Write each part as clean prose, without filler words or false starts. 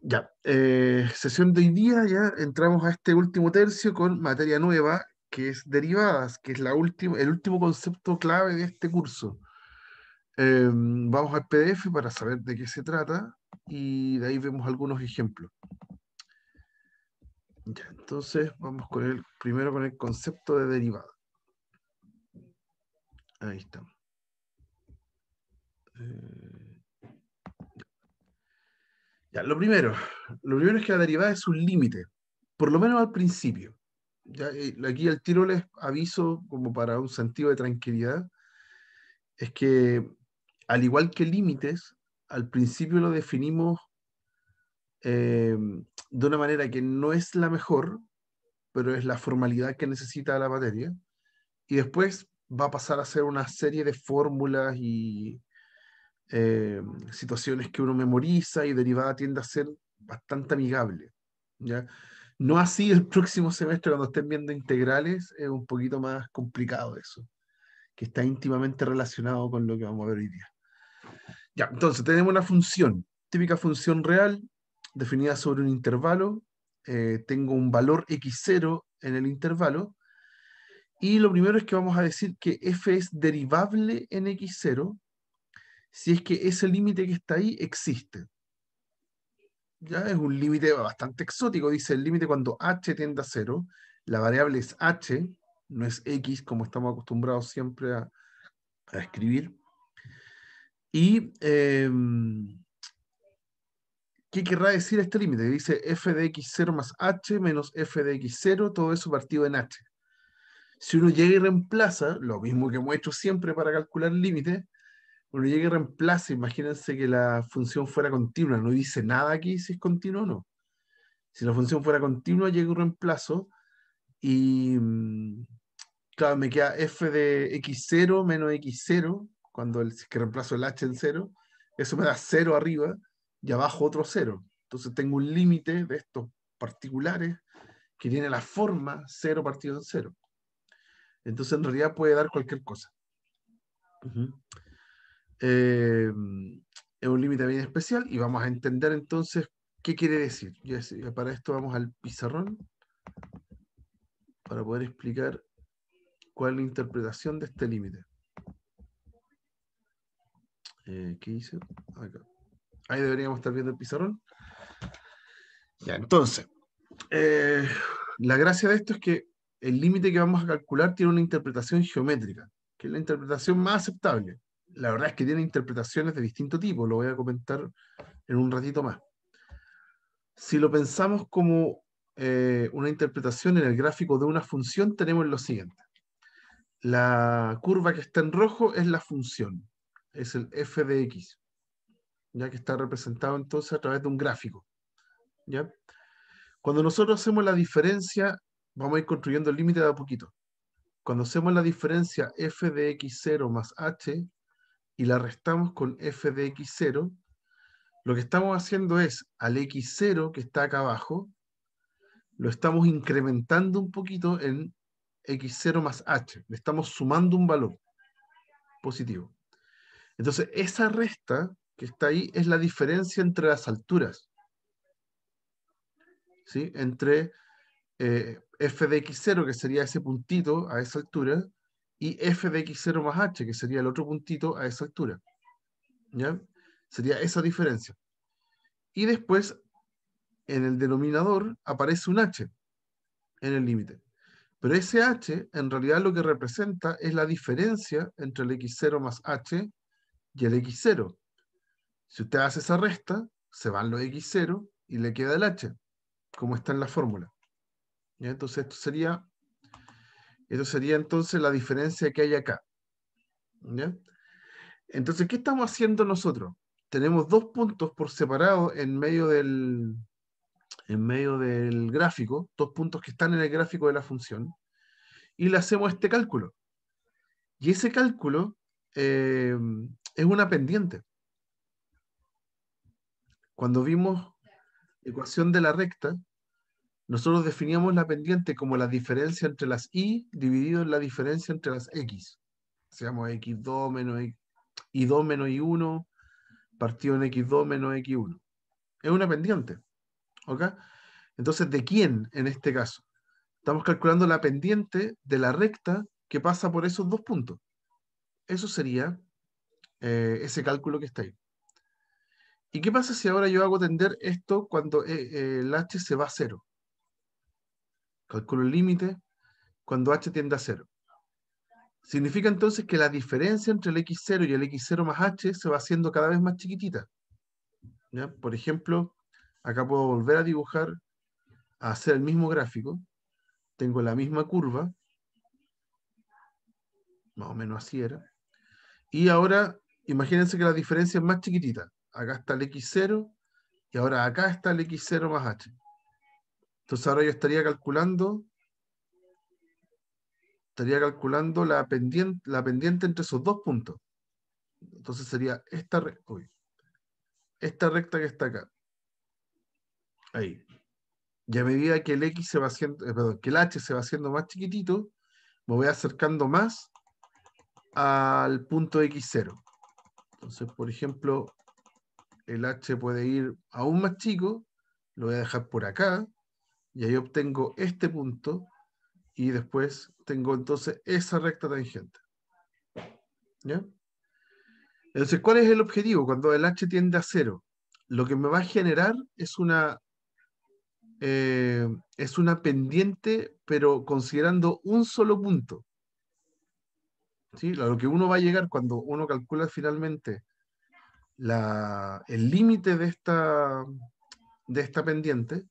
Ya, sesión de hoy día, ya entramos a este último tercio con materia nueva, que es derivadas, que es el último concepto clave de este curso. Vamos al PDF para saber de qué se trata y de ahí vemos algunos ejemplos. Ya, entonces vamos primero con el concepto de derivada. Ahí está. Ya, lo primero es que la derivada es un límite, por lo menos al principio. Ya, aquí el tiro les aviso como para un sentido de tranquilidad, es que al igual que límites, al principio lo definimos de una manera que no es la mejor, pero es la formalidad que necesita la materia, y después va a pasar a ser una serie de fórmulas y eh, situaciones que uno memoriza y derivada tiende a ser bastante amigable, ¿ya? No así el próximo semestre cuando estén viendo integrales, es un poquito más complicado eso, que está íntimamente relacionado con lo que vamos a ver hoy día. Ya, entonces tenemos una función, típica función real, definida sobre un intervalo. Tengo un valor x0 en el intervalo. Y lo primero es que vamos a decir que f es derivable en x0 si es que ese límite que está ahí existe. Ya es un límite bastante exótico, dice el límite cuando h tiende a 0. La variable es h, no es x como estamos acostumbrados siempre a escribir. Y ¿qué querrá decir este límite? Dice f de x0 más h menos f de x0, todo eso partido en h. Si uno llega y reemplaza, lo mismo que hemos hecho siempre para calcular el límite, uno llega y reemplaza, imagínense que la función fuera continua, no dice nada aquí si es continua o no. Si la función fuera continua, llega y reemplazo y, claro, me queda f de x0 menos x0, si es que reemplazo el h en 0, eso me da 0 arriba y abajo otro 0. Entonces tengo un límite de estos particulares que tiene la forma 0 partido en 0. Entonces en realidad puede dar cualquier cosa. Uh-huh. Es un límite bien especial y vamos a entender entonces qué quiere decir. Para esto vamos al pizarrón para poder explicar cuál es la interpretación de este límite. ¿Qué hice? Acá. Ahí deberíamos estar viendo el pizarrón. Ya, entonces, la gracia de esto es que el límite que vamos a calcular tiene una interpretación geométrica, que es la interpretación más aceptable. La verdad es que tiene interpretaciones de distinto tipo, lo voy a comentar en un ratito más. Si lo pensamos como una interpretación en el gráfico de una función, tenemos lo siguiente. La curva que está en rojo es la función, es el f de x, ya que está representado entonces a través de un gráfico. ¿Ya? Cuando nosotros hacemos la diferencia, vamos a ir construyendo el límite de a poquito. Cuando hacemos la diferencia f de x0 más h y la restamos con f de x0, lo que estamos haciendo es al x0 que está acá abajo, lo estamos incrementando un poquito en x0 más h. Le estamos sumando un valor positivo. Entonces, esa resta que está ahí es la diferencia entre las alturas, ¿sí? Entre f de x0, que sería ese puntito a esa altura, y f de x0 más h, que sería el otro puntito a esa altura. ¿Ya? Sería esa diferencia. Y después, en el denominador, aparece un h en el límite. Pero ese h, en realidad, lo que representa es la diferencia entre el x0 más h y el x0. Si usted hace esa resta, se van los x0 y le queda el h, como está en la fórmula. ¿Ya? Entonces, esto sería entonces la diferencia que hay acá. ¿Ya? Entonces, ¿qué estamos haciendo nosotros? Tenemos dos puntos por separado en medio del gráfico, dos puntos que están en el gráfico de la función, y le hacemos este cálculo. Y ese cálculo eh, es una pendiente. Cuando vimos ecuación de la recta, nosotros definíamos la pendiente como la diferencia entre las y dividido en la diferencia entre las x. Hacíamos x2 menos y2 menos y1 partido en x2 menos x1. Es una pendiente. ¿Ok? Entonces, ¿de quién en este caso? Estamos calculando la pendiente de la recta que pasa por esos dos puntos. Eso sería ese cálculo que está ahí. ¿Y qué pasa si ahora yo hago tender esto cuando el h se va a cero? Calculo el límite cuando h tiende a cero. Significa entonces que la diferencia entre el x0 y el x0 más h se va haciendo cada vez más chiquitita. ¿Ya? Por ejemplo, acá puedo volver a dibujar, a hacer el mismo gráfico. Tengo la misma curva, más o menos así era. Y ahora, imagínense que la diferencia es más chiquitita. Acá está el x0 y ahora acá está el x0 más h. Entonces ahora yo estaría calculando la pendiente entre esos dos puntos. Entonces sería esta recta que está acá. Ahí. Y a medida que el x se va haciendo, perdón, que el h se va haciendo más chiquitito, me voy acercando más al punto x0. Entonces, por ejemplo, el h puede ir aún más chico, lo voy a dejar por acá, y ahí obtengo este punto, y después tengo entonces esa recta tangente. ¿Ya? Entonces, ¿cuál es el objetivo? Cuando el h tiende a cero, lo que me va a generar es una pendiente, pero considerando un solo punto. ¿Sí? A lo que uno va a llegar cuando uno calcula finalmente el límite de esta pendiente,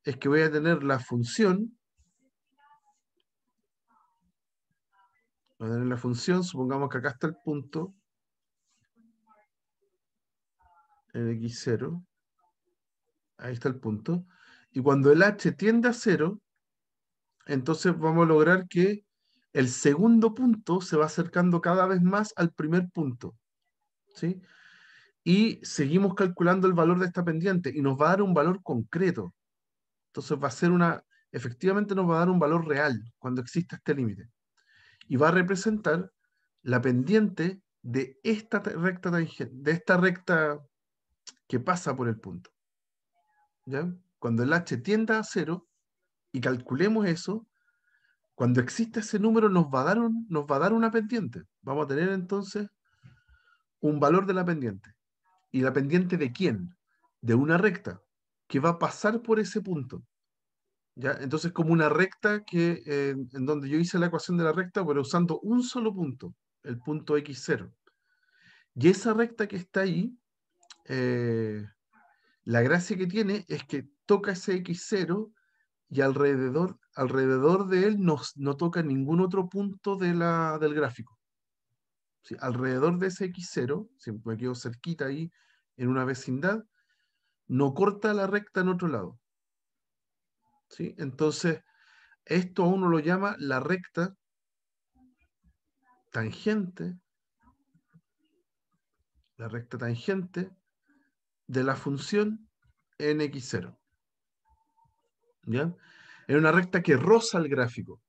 es que voy a tener la función, supongamos que acá está el punto, en x0, ahí está el punto, y cuando el h tiende a cero, entonces vamos a lograr que el segundo punto se va acercando cada vez más al primer punto, ¿sí? Y seguimos calculando el valor de esta pendiente y nos va a dar un valor concreto. Entonces va a ser efectivamente nos va a dar un valor real cuando exista este límite. Y va a representar la pendiente de esta recta que pasa por el punto. ¿Ya? Cuando el h tienda a cero y calculemos eso, cuando exista ese número nos va a dar una pendiente. Vamos a tener entonces un valor de la pendiente. ¿Y la pendiente de quién? De una recta que va a pasar por ese punto. ¿Ya? Entonces, como una recta en donde yo hice la ecuación de la recta, pero usando un solo punto, el punto x0. Y esa recta que está ahí, la gracia que tiene es que toca ese x0 y alrededor de él no toca ningún otro punto del gráfico. ¿Sí? Alrededor de ese x0, si me quedo cerquita ahí en una vecindad, no corta la recta en otro lado. ¿Sí? Entonces, esto a uno lo llama la recta tangente, de la función en x0. ¿Ya? Es una recta que roza el gráfico.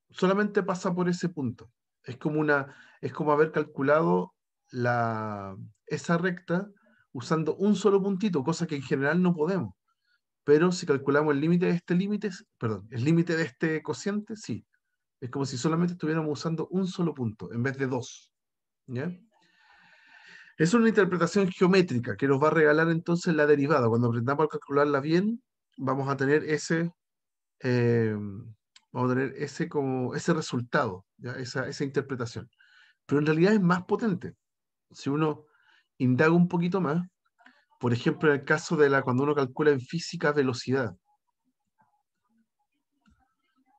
Solamente pasa por ese punto. Es como haber calculado esa recta usando un solo puntito, cosa que en general no podemos. Pero si calculamos el límite de este el límite de este cociente, sí. Es como si solamente estuviéramos usando un solo punto en vez de dos. ¿Ya? Es una interpretación geométrica que nos va a regalar entonces la derivada. Cuando aprendamos a calcularla bien, vamos a tener eh, ese resultado, ¿ya? Esa interpretación. Pero en realidad es más potente. Si uno indaga un poquito más, por ejemplo, en el caso cuando uno calcula en física velocidad.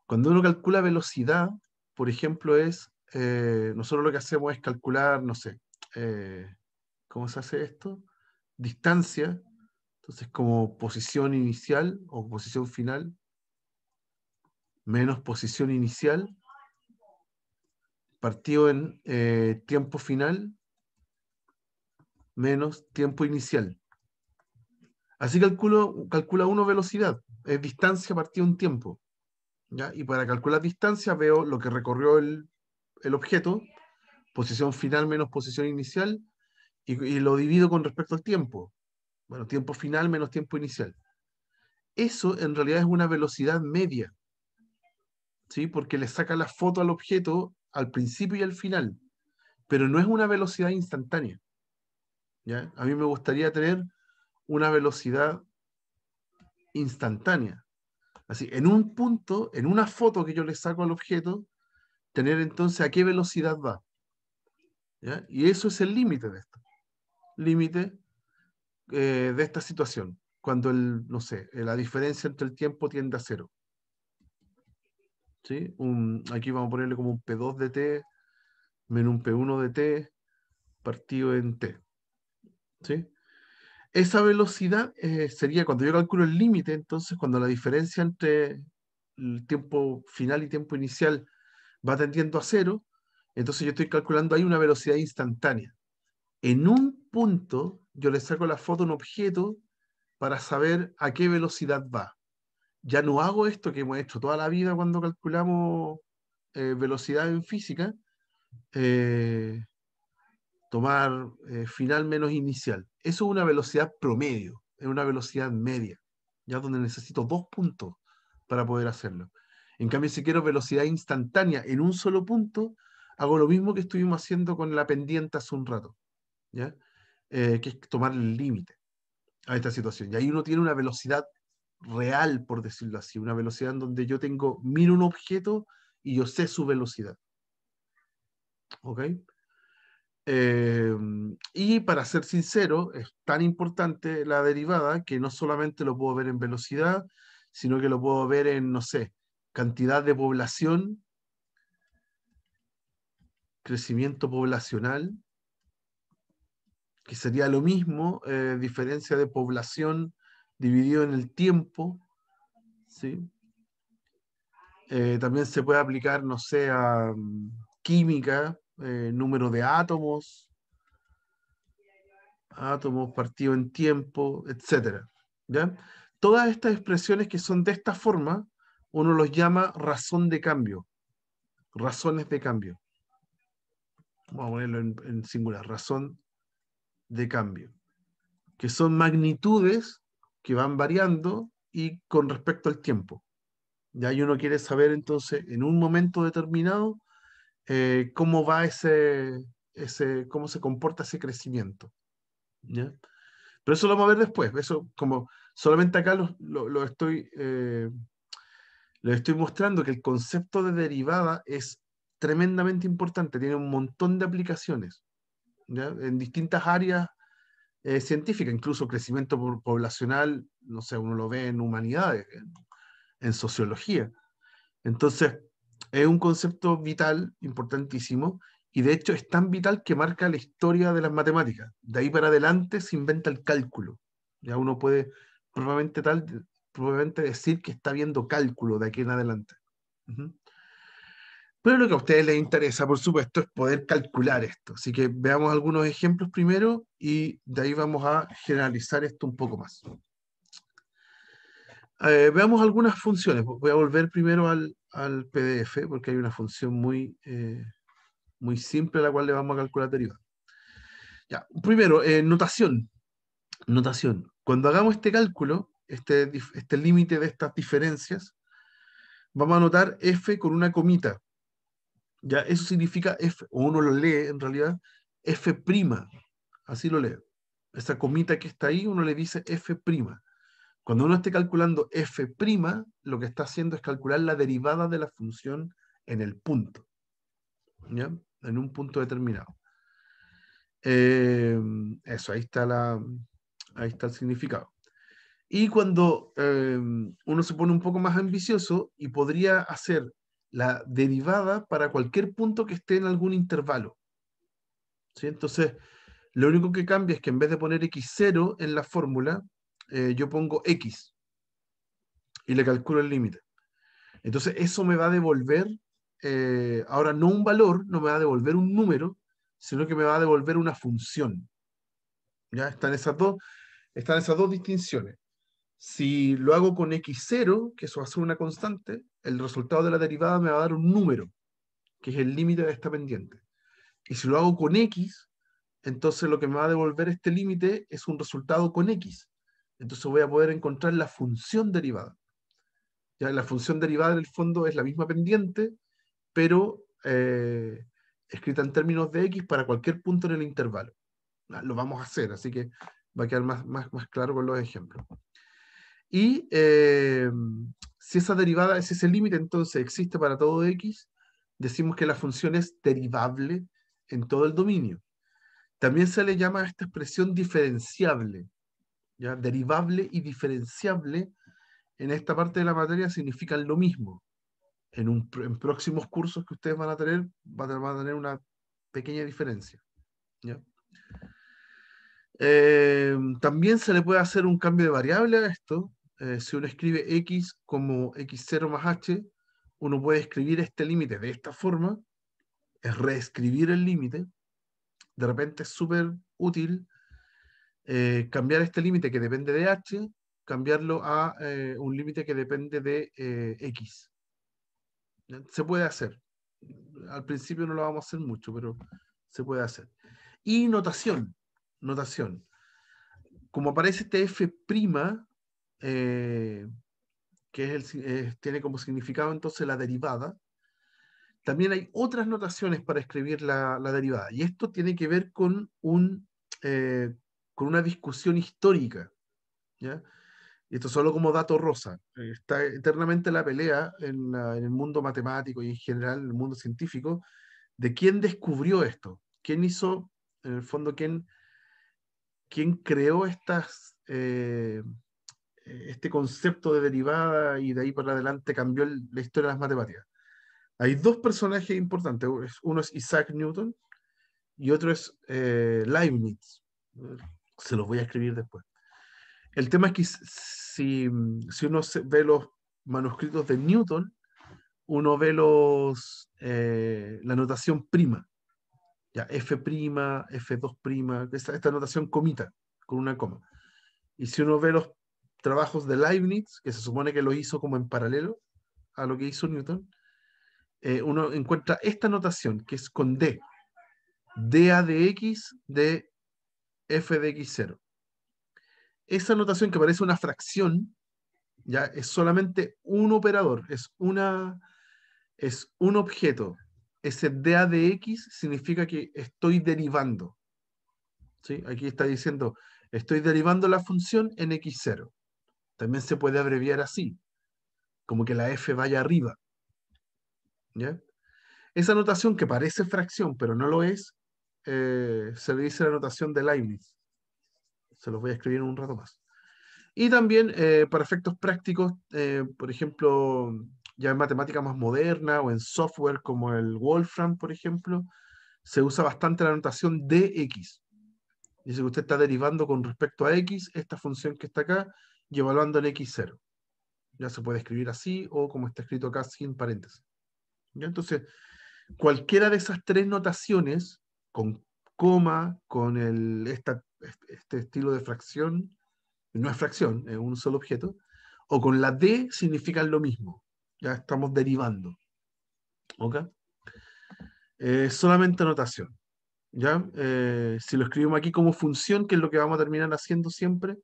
Cuando uno calcula velocidad, por ejemplo, nosotros lo que hacemos es calcular, no sé, ¿cómo se hace esto? Distancia, entonces como posición inicial o posición final, menos posición inicial, partido en tiempo final, menos tiempo inicial. Así calcula uno velocidad, es distancia partido en tiempo. ¿Ya? Y para calcular distancia veo lo que recorrió el objeto, posición final menos posición inicial, y lo divido con respecto al tiempo. Bueno, tiempo final menos tiempo inicial. eso en realidad es una velocidad media, ¿sí? Porque le saca la foto al objeto al principio y al final, pero no es una velocidad instantánea, ¿ya? A mí me gustaría tener una velocidad instantánea. Así, en un punto, en una foto que yo le saco al objeto, tener entonces a qué velocidad va, ¿ya? Y eso es el límite de esto. Límite de esta situación, cuando no sé, la diferencia entre el tiempo tiende a cero. ¿Sí? Aquí vamos a ponerle como un P2 de t menos un P1 de t partido en t. ¿Sí? Esa velocidad sería cuando yo calculo el límite, entonces cuando la diferencia entre el tiempo final y tiempo inicial va tendiendo a cero, entonces yo estoy calculando ahí una velocidad instantánea. En un punto yo le saco la foto a un objeto para saber a qué velocidad va. Ya no hago esto que hemos hecho toda la vida cuando calculamos velocidad en física, eh, tomar final menos inicial. Eso es una velocidad promedio, es una velocidad media, ya donde necesito 2 puntos para poder hacerlo. En cambio, si quiero velocidad instantánea en un solo punto, hago lo mismo que estuvimos haciendo con la pendiente hace un rato, ¿ya? Que es tomar el límite a esta situación. Y ahí uno tiene una velocidad real, por decirlo así, una velocidad en donde yo miro un objeto y yo sé su velocidad. ¿Ok? Y para ser sincero, es tan importante la derivada que no solamente lo puedo ver en velocidad, sino que lo puedo ver en, no sé, cantidad de población, crecimiento poblacional, que sería lo mismo, diferencia de población dividido en el tiempo, ¿sí? También se puede aplicar, no sé, a química, número de átomos partido en tiempo, etcétera, ¿ya? Todas estas expresiones que son de esta forma, uno los llama razón de cambio, razones de cambio. Vamos a ponerlo en singular, razón de cambio, que son magnitudes que van variando y con respecto al tiempo. Ya y uno quiere saber entonces en un momento determinado cómo va cómo se comporta ese crecimiento. ¿Ya? Pero eso lo vamos a ver después. Eso como solamente acá les estoy mostrando que el concepto de derivada es tremendamente importante, tiene un montón de aplicaciones, ¿ya? En distintas áreas científicas, incluso crecimiento poblacional, no sé, uno lo ve en humanidades, en sociología. Entonces, es un concepto vital, importantísimo, y de hecho es tan vital que marca la historia de las matemáticas. De ahí para adelante se inventa el cálculo. Ya uno puede probablemente, probablemente decir que está viendo cálculo de aquí en adelante. Ujú. Pero lo que a ustedes les interesa, por supuesto, es poder calcular esto. Así que veamos algunos ejemplos primero y de ahí vamos a generalizar esto un poco más. Veamos algunas funciones. Voy a volver primero al PDF porque hay una función muy simple a la cual le vamos a calcular derivada. Ya, primero, notación. Notación. Cuando hagamos este cálculo, este límite de estas diferencias, vamos a anotar f con una comita. Ya, eso significa f, o uno lo lee en realidad, f'. Así lo lee. Esa comita que está ahí, uno le dice f'. Cuando uno esté calculando f', lo que está haciendo es calcular la derivada de la función en el punto, ¿ya? En un punto determinado. Eso, ahí está el significado. Y cuando uno se pone un poco más ambicioso y podría hacer la derivada para cualquier punto que esté en algún intervalo, ¿sí? Entonces, lo único que cambia es que en vez de poner x0 en la fórmula, yo pongo x y le calculo el límite. Entonces, eso me va a devolver, ahora no un valor, no me va a devolver un número, sino que me va a devolver una función. ¿Ya? Están esas dos distinciones. Si lo hago con x0, que eso va a ser una constante, el resultado de la derivada me va a dar un número, que es el límite de esta pendiente. Y si lo hago con x, entonces lo que me va a devolver este límite es un resultado con x. Entonces voy a poder encontrar la función derivada. Ya la función derivada en el fondo es la misma pendiente, pero escrita en términos de x para cualquier punto en el intervalo. Lo vamos a hacer, así que va a quedar más claro con los ejemplos. Y si esa derivada, si ese límite entonces existe para todo x, decimos que la función es derivable en todo el dominio. También se le llama a esta expresión diferenciable. ¿Ya? Derivable y diferenciable en esta parte de la materia significan lo mismo. En próximos cursos que ustedes van a tener, van a tener una pequeña diferencia. ¿Ya? También se le puede hacer un cambio de variable a esto. Si uno escribe x como x0 más h, uno puede escribir este límite de esta forma, es reescribir el límite. De repente es súper útil cambiar este límite que depende de h, cambiarlo a un límite que depende de x. Se puede hacer. Al principio no lo vamos a hacer mucho, pero se puede hacer. Y notación. Notación. Como aparece este f', que tiene como significado entonces la derivada, también hay otras notaciones para escribir la derivada. Y esto tiene que ver con una discusión histórica. ¿Ya? Y esto solo como dato rosa. Está eternamente la pelea en el mundo matemático y en general en el mundo científico de quién descubrió esto, quién hizo, en el fondo, quién creó este concepto de derivada y de ahí para adelante cambió la historia de las matemáticas. Hay dos personajes importantes. Uno es Isaac Newton y otro es Leibniz. Se los voy a escribir después. El tema es que si uno ve los manuscritos de Newton, uno ve la notación prima. Ya, F', F2', esta notación comita, con una coma. Y si uno ve los trabajos de Leibniz, que se supone que lo hizo como en paralelo a lo que hizo Newton, uno encuentra esta notación, que es con D. dA de x de f de x0. Esa notación que parece una fracción, ya es solamente un operador, es un objeto. Ese dA de x significa que estoy derivando. ¿Sí? Aquí está diciendo, estoy derivando la función en x0. También se puede abreviar así, como que la f vaya arriba. ¿Ya? Esa notación que parece fracción, pero no lo es, se le dice la notación de Leibniz. Se los voy a escribir en un rato más. Y también para efectos prácticos, por ejemplo, ya en matemática más moderna o en software como el Wolfram, por ejemplo, se usa bastante la notación dx. Dice que usted está derivando con respecto a x esta función que está acá y evaluando en x0. Ya se puede escribir así o como está escrito acá sin paréntesis. ¿Ya? Entonces, cualquiera de esas tres notaciones, con coma, con este estilo de fracción, no es fracción, es un solo objeto, o con la D significan lo mismo. Ya estamos derivando. ¿Ok? Solamente notación. ¿Ya? Si lo escribimos aquí como función, que es lo que vamos a terminar haciendo siempre,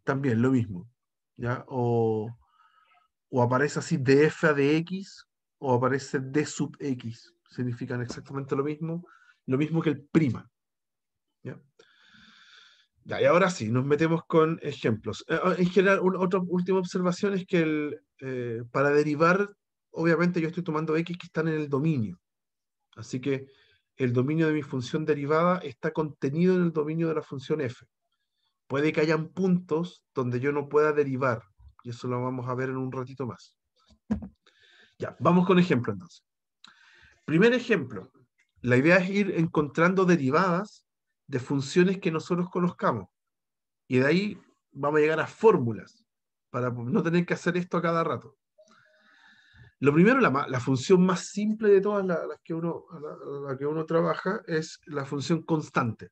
también lo mismo. ¿Ya? O aparece así df a de x, o aparece d sub x. Significan exactamente lo mismo que el prima. ¿Ya? Ya, y ahora sí, nos metemos con ejemplos. En general, otra última observación es que para derivar, obviamente yo estoy tomando x que están en el dominio. Así que el dominio de mi función derivada está contenido en el dominio de la función f. Puede que hayan puntos donde yo no pueda derivar, y eso lo vamos a ver en un ratito más. Ya, vamos con ejemplo entonces. Primer ejemplo. La idea es ir encontrando derivadas de funciones que nosotros conozcamos. Y de ahí vamos a llegar a fórmulas para no tener que hacer esto a cada rato. Lo primero, la función más simple de todas las la que uno trabaja es la función constante.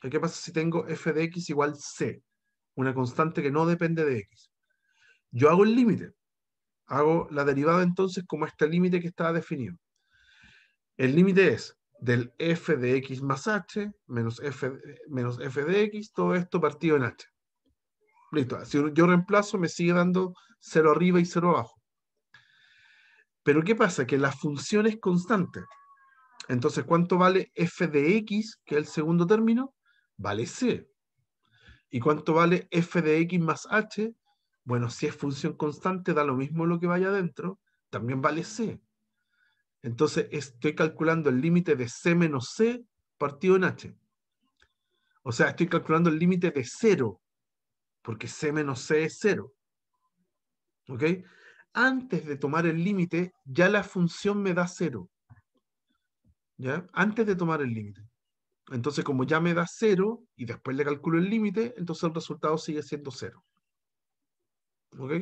¿Qué pasa si tengo f de x igual c? Una constante que no depende de x. Yo hago el límite. Hago la derivada entonces como este límite que estaba definido. El límite es del f de x más h menos f de x, todo esto partido en h. Listo. Si yo reemplazo, me sigue dando 0 arriba y 0 abajo. Pero ¿qué pasa? Que la función es constante. Entonces, ¿cuánto vale f de x, que es el segundo término? Vale c. ¿Y cuánto vale f de x más h? Bueno, si es función constante, da lo mismo lo que vaya adentro, también vale c. Entonces, estoy calculando el límite de c menos c partido en h. O sea, estoy calculando el límite de 0, porque c menos c es 0. ¿Ok? Antes de tomar el límite, ya la función me da 0. ¿Ya? Antes de tomar el límite. Entonces, como ya me da 0 y después le calculo el límite, entonces el resultado sigue siendo 0. ¿Ok?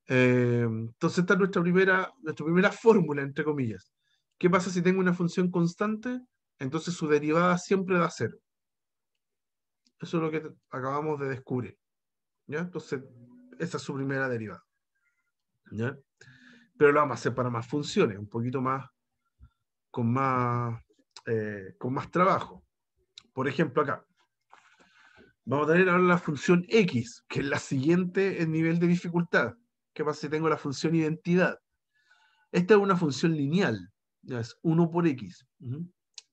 Entonces, esta es nuestra primera fórmula, entre comillas. ¿Qué pasa si tengo una función constante? Entonces su derivada siempre da 0. Eso es lo que acabamos de descubrir. ¿Ya? Entonces, esa es su primera derivada. ¿Ya? Pero lo vamos a hacer para más funciones, un poquito más, con más, con más trabajo. Por ejemplo, acá. Vamos a tener ahora la función x, que es la siguiente en nivel de dificultad. ¿Qué pasa si tengo la función identidad? Esta es una función lineal, ya es 1 por x.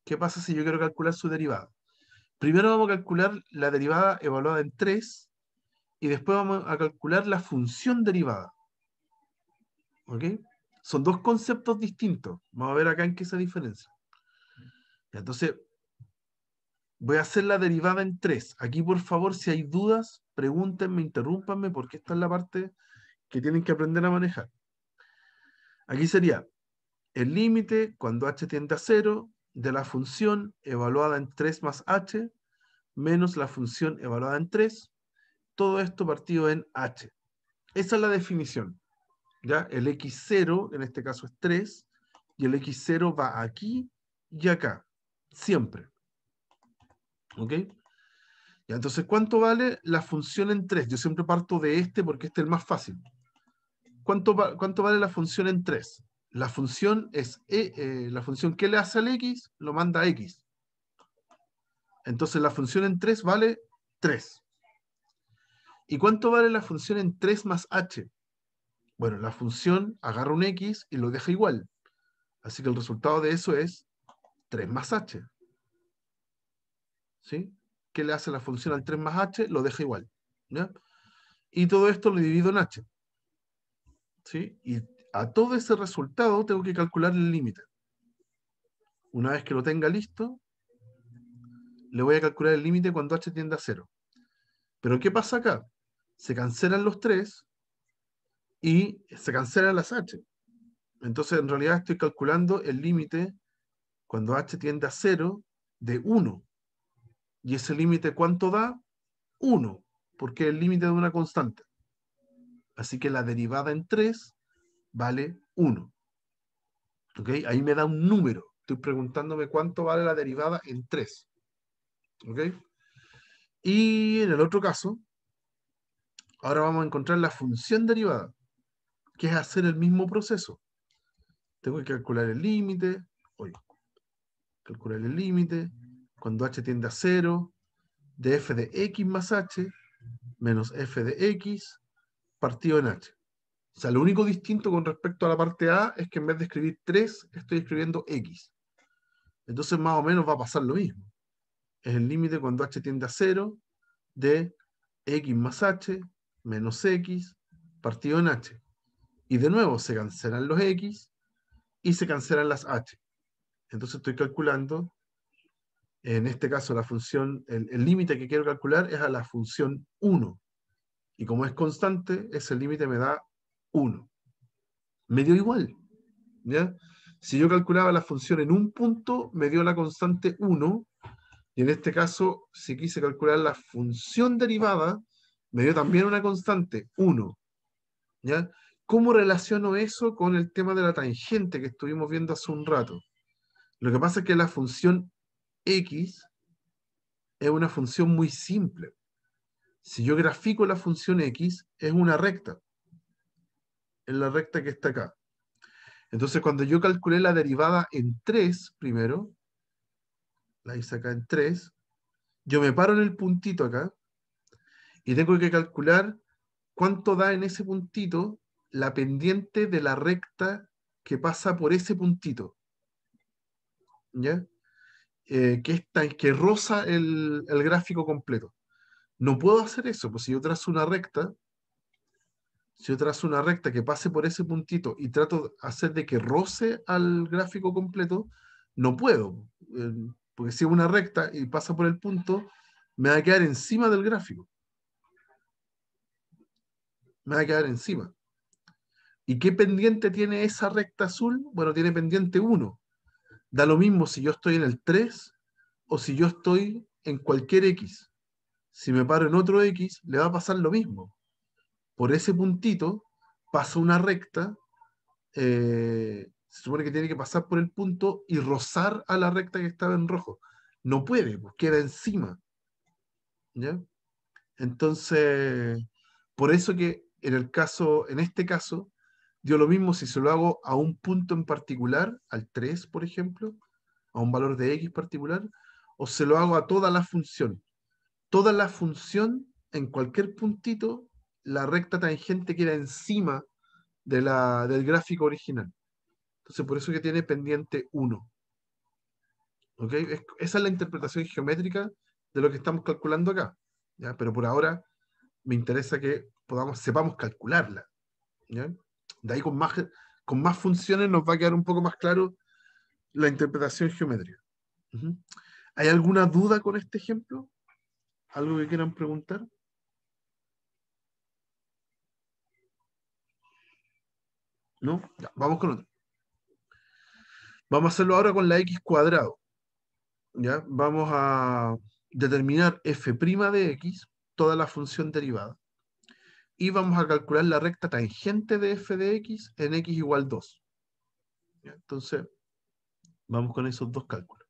¿Qué pasa si yo quiero calcular su derivada? Primero vamos a calcular la derivada evaluada en 3 y después vamos a calcular la función derivada. ¿Ok? Son dos conceptos distintos. Vamos a ver acá en qué se diferencia. Entonces, voy a hacer la derivada en 3. Aquí, por favor, si hay dudas, pregúntenme, interrúmpanme, porque esta es la parte que tienen que aprender a manejar. Aquí sería el límite cuando h tiende a 0 de la función evaluada en 3 más h menos la función evaluada en 3, todo esto partido en h. Esa es la definición. ¿Ya? El x0, en este caso es 3, y el x0 va aquí y acá, siempre. ¿Ok? Ya, entonces, ¿cuánto vale la función en 3? Yo siempre parto de este porque este es el más fácil. ¿Cuánto vale la función en 3? La función es la función que le hace al x, lo manda a x. Entonces la función en 3 vale 3. ¿Y cuánto vale la función en 3 más h? Bueno, la función agarra un x y lo deja igual. Así que el resultado de eso es 3 más h. ¿Sí? ¿Qué le hace la función al 3 más h? Lo deja igual. ¿Ya? Y todo esto lo divido en h. ¿Sí? Y a todo ese resultado tengo que calcular el límite. Una vez que lo tenga listo, le voy a calcular el límite cuando h tiende a 0. Pero ¿qué pasa acá? Se cancelan los 3 y se cancelan las h. Entonces, en realidad estoy calculando el límite cuando h tiende a 0 de 1. ¿Y ese límite cuánto da? 1, porque es el límite de una constante. Así que la derivada en 3 vale 1. ¿Ok? Ahí me da un número. Estoy preguntándome cuánto vale la derivada en 3. ¿Ok? Y en el otro caso, ahora vamos a encontrar la función derivada, que es hacer el mismo proceso. Tengo que calcular el límite. Calcular el límite cuando h tiende a 0 de f de x más h menos f de x partido en h. O sea, lo único distinto con respecto a la parte A es que en vez de escribir 3, estoy escribiendo x. Entonces más o menos va a pasar lo mismo. Es el límite cuando h tiende a 0 de x más h menos x partido en h. Y de nuevo se cancelan los x y se cancelan las h. Entonces estoy calculando, en este caso la función, el límite que quiero calcular es a la función 1. Y como es constante, ese límite me da 1. Me dio igual. ¿Ya? Si yo calculaba la función en un punto, me dio la constante 1. Y en este caso, si quise calcular la función derivada, me dio también una constante 1. ¿Ya? ¿Cómo relaciono eso con el tema de la tangente que estuvimos viendo hace un rato? Lo que pasa es que la función x es una función muy simple. Si yo grafico la función x, es una recta. Es la recta que está acá. Entonces, cuando yo calculé la derivada en 3 primero, la hice acá en 3, yo me paro en el puntito acá y tengo que calcular cuánto da en ese puntito la pendiente de la recta que pasa por ese puntito, ¿ya? Que roza el gráfico completo. No puedo hacer eso, pues si yo trazo una recta que pase por ese puntito y trato de hacer de que roce al gráfico completo, no puedo. Porque si es una recta y pasa por el punto, me va a quedar encima del gráfico. Me va a quedar encima. ¿Y qué pendiente tiene esa recta azul? Bueno, tiene pendiente 1. Da lo mismo si yo estoy en el 3 o si yo estoy en cualquier X. Si me paro en otro X, le va a pasar lo mismo. Por ese puntito pasa una recta, se supone que tiene que pasar por el punto y rozar a la recta que estaba en rojo. No puede, pues queda encima. ¿Ya? Entonces, por eso que en este caso, dio lo mismo si se lo hago a un punto en particular, al 3 por ejemplo, a un valor de X particular, o se lo hago a toda la función. Toda la función, en cualquier puntito, la recta tangente queda encima del gráfico original. Entonces, por eso que tiene pendiente 1. ¿Ok? Esa es la interpretación geométrica de lo que estamos calculando acá. ¿Ya? Pero por ahora me interesa que sepamos calcularla. ¿Ya? De ahí con más funciones nos va a quedar un poco más claro la interpretación geométrica. Ujú. ¿Hay alguna duda con este ejemplo? ¿Algo que quieran preguntar? ¿No? Ya, vamos con otro. Vamos a hacerlo ahora con la x cuadrado. ¿Ya? Vamos a determinar f' de x, toda la función derivada. Y vamos a calcular la recta tangente de f de x en x igual 2. ¿Ya? Entonces, vamos con esos dos cálculos.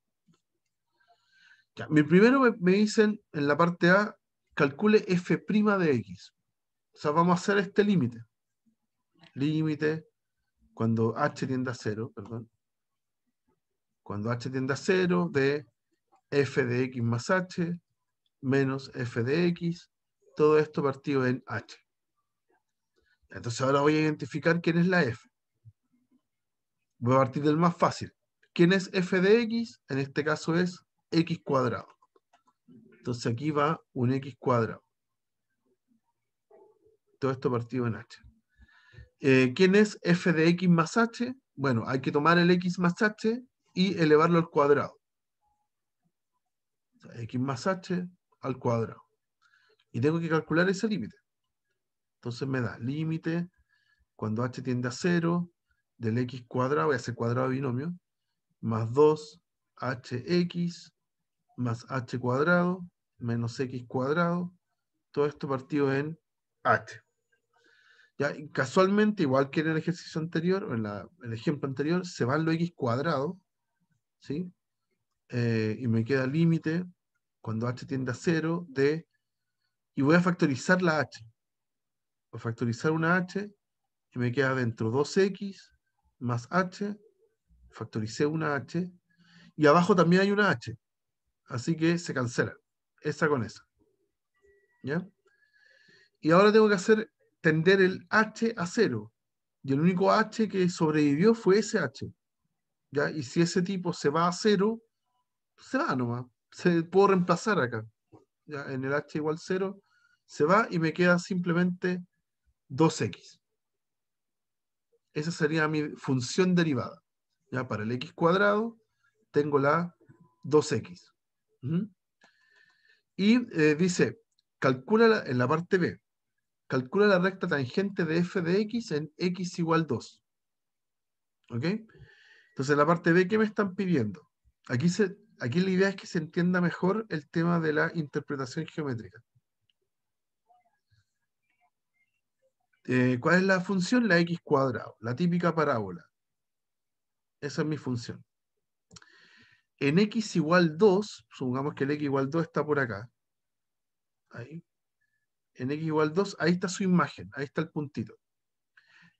Ya, primero me dicen en la parte A, calcule f' de x. O sea, vamos a hacer este límite. Límite cuando h tiende a 0, perdón. Cuando h tiende a 0 de f de x más h menos f de x, todo esto partido en h. Entonces ahora voy a identificar quién es la f. Voy a partir del más fácil. ¿Quién es f de x? En este caso es x cuadrado. Entonces aquí va un x cuadrado. Todo esto partido en h. ¿Quién es f de x más h? Bueno, hay que tomar el x más h y elevarlo al cuadrado. O sea, x más h al cuadrado. Y tengo que calcular ese límite. Entonces me da límite cuando h tiende a 0 del x cuadrado, voy a hacer cuadrado de binomio, más 2hx más h cuadrado menos x cuadrado, todo esto partido en h. Ya, y casualmente, igual que en el ejercicio anterior, o en el ejemplo anterior, se van los x cuadrados, ¿sí? Y me queda límite cuando h tiende a 0 y voy a factorizar la h. Voy a factorizar una h y me queda dentro 2x más h, factoricé una h, y abajo también hay una h, así que se cancela, esa con esa, ¿ya? Y ahora tengo que tender el h a 0, y el único h que sobrevivió fue ese h, ¿ya? Y si ese tipo se va a 0, se va nomás, puedo reemplazar acá, ¿ya? En el h igual 0, se va y me queda simplemente 2x. Esa sería mi función derivada. ¿Ya? Para el x cuadrado tengo la 2x. ¿Mm? Y dice, calcula en la parte B, calcula la recta tangente de f de x en x igual 2. ¿Ok? Entonces, en la parte B, ¿qué me están pidiendo? Aquí la idea es que se entienda mejor el tema de la interpretación geométrica. ¿Cuál es la función? La x cuadrado, la típica parábola. Esa es mi función. En x igual 2, supongamos que el x igual 2 está por acá. Ahí. En x igual 2, ahí está su imagen, ahí está el puntito.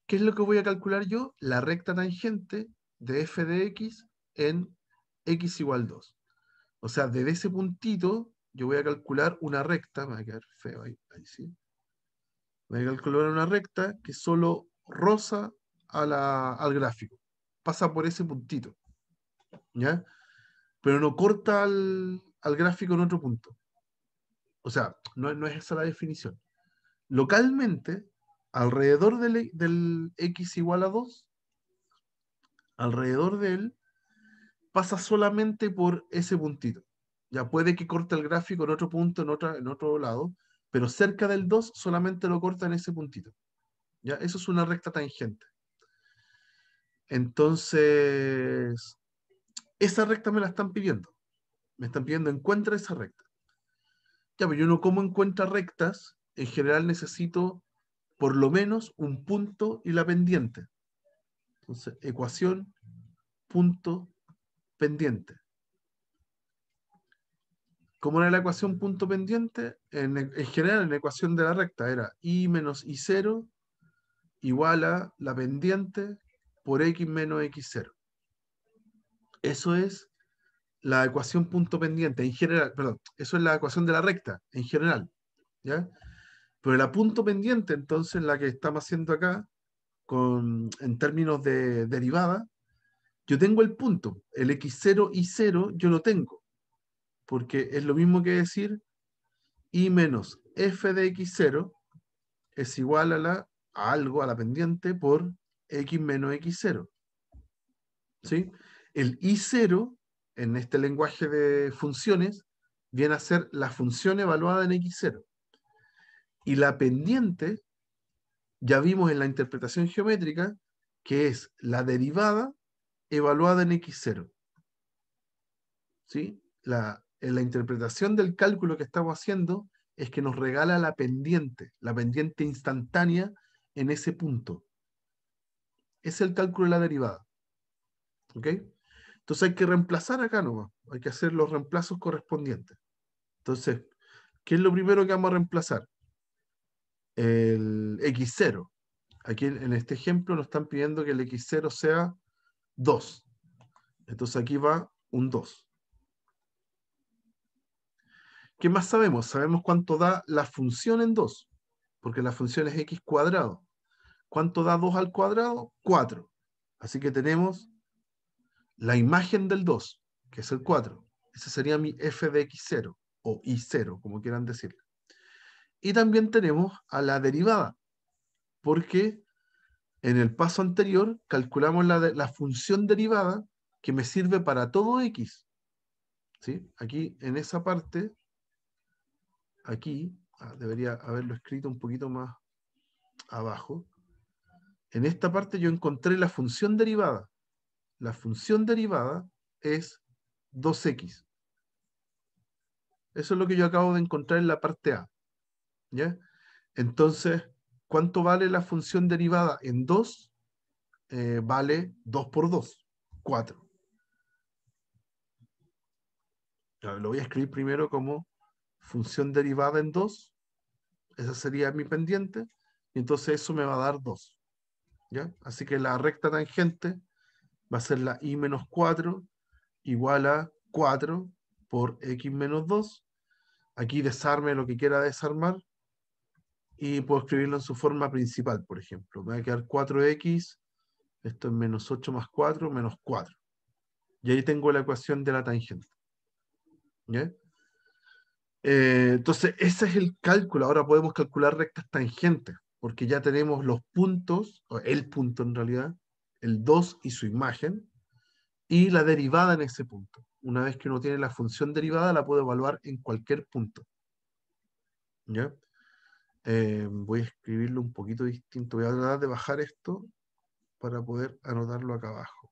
¿Qué es lo que voy a calcular yo? La recta tangente de f de x en x igual 2. O sea, desde ese puntito yo voy a calcular una recta, me va a quedar feo ahí, sí. Voy a calcular una recta que solo roza al gráfico. Pasa por ese puntito, ¿ya? Pero no corta al gráfico en otro punto. O sea, no es esa la definición. Localmente, alrededor del x igual a 2, alrededor de él, pasa solamente por ese puntito. Ya puede que corte el gráfico en otro punto, en otro lado, pero cerca del 2 solamente lo corta en ese puntito. ¿Ya? Eso es una recta tangente. Entonces, esa recta me la están pidiendo. Me están pidiendo, encuentra esa recta. Ya, pero yo no como encuentra rectas, en general necesito por lo menos un punto y la pendiente. Entonces, ecuación, punto, pendiente. ¿Cómo era la ecuación punto pendiente? En general, en la ecuación de la recta era y menos y0 igual a la pendiente por x menos x0. Eso es la ecuación punto pendiente, en general, perdón, eso es la ecuación de la recta, en general, ¿ya? Pero la punto pendiente, entonces, la que estamos haciendo acá, en términos de derivada, yo tengo el punto, el x0 y 0 yo lo tengo, porque es lo mismo que decir y menos f de x0 es igual a algo, a la pendiente, por x menos x0. ¿Sí? El i0, en este lenguaje de funciones, viene a ser la función evaluada en x0. Y la pendiente, ya vimos en la interpretación geométrica, que es la derivada evaluada en x0. ¿Sí? En la interpretación del cálculo que estamos haciendo es que nos regala la pendiente instantánea en ese punto. Es el cálculo de la derivada. ¿Ok? Entonces hay que reemplazar acá nomás. Hay que hacer los reemplazos correspondientes. Entonces, ¿qué es lo primero que vamos a reemplazar? El x0. Aquí en este ejemplo nos están pidiendo que el x0 sea 2. Entonces aquí va un 2. ¿Qué más sabemos? Sabemos cuánto da la función en 2, porque la función es x cuadrado. ¿Cuánto da 2 al cuadrado? 4. Así que tenemos la imagen del 2, que es el 4. Ese sería mi f de x0, o i0, como quieran decirlo. Y también tenemos a la derivada, porque en el paso anterior calculamos la función derivada que me sirve para todo x. ¿Sí? Aquí, en esa parte, aquí, debería haberlo escrito un poquito más abajo. En esta parte yo encontré la función derivada. La función derivada es 2x. Eso es lo que yo acabo de encontrar en la parte A. ¿Ya? Entonces, ¿cuánto vale la función derivada en 2? Vale 2 por 2, 4. Lo voy a escribir primero como función derivada en 2. Esa sería mi pendiente. Y entonces eso me va a dar 2. ¿Ya? Así que la recta tangente va a ser la i menos 4 igual a 4 por x menos 2. Aquí desarme lo que quiera desarmar y puedo escribirlo en su forma principal, por ejemplo. Me va a quedar 4x, esto es menos 8 más 4, menos 4. Y ahí tengo la ecuación de la tangente. ¿Ya? Entonces, ese es el cálculo. Ahora podemos calcular rectas tangentes, porque ya tenemos los puntos, o el punto en realidad, el 2 y su imagen, y la derivada en ese punto. Una vez que uno tiene la función derivada, la puede evaluar en cualquier punto. ¿Ya? Voy a escribirlo un poquito distinto. Voy a tratar de bajar esto para poder anotarlo acá abajo.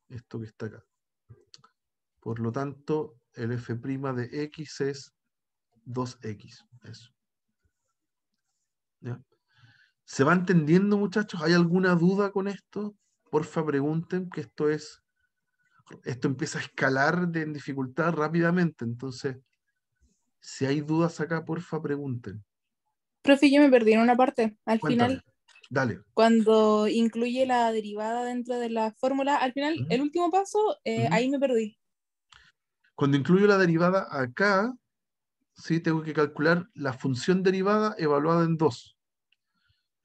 Esto que está acá. Por lo tanto, el f' de x es 2x. Eso. ¿Ya? ¿Se va entendiendo, muchachos? ¿Hay alguna duda con esto? Porfa, pregunten, que esto empieza a escalar en dificultad rápidamente. Entonces, si hay dudas acá, porfa, pregunten. Profe, yo me perdí en una parte. Al Cuéntame. final, Dale. cuando incluye la derivada dentro de la fórmula, al final, Ujú, el último paso, ujú. ahí me perdí. Cuando incluyo la derivada acá, ¿sí? Tengo que calcular la función derivada evaluada en 2.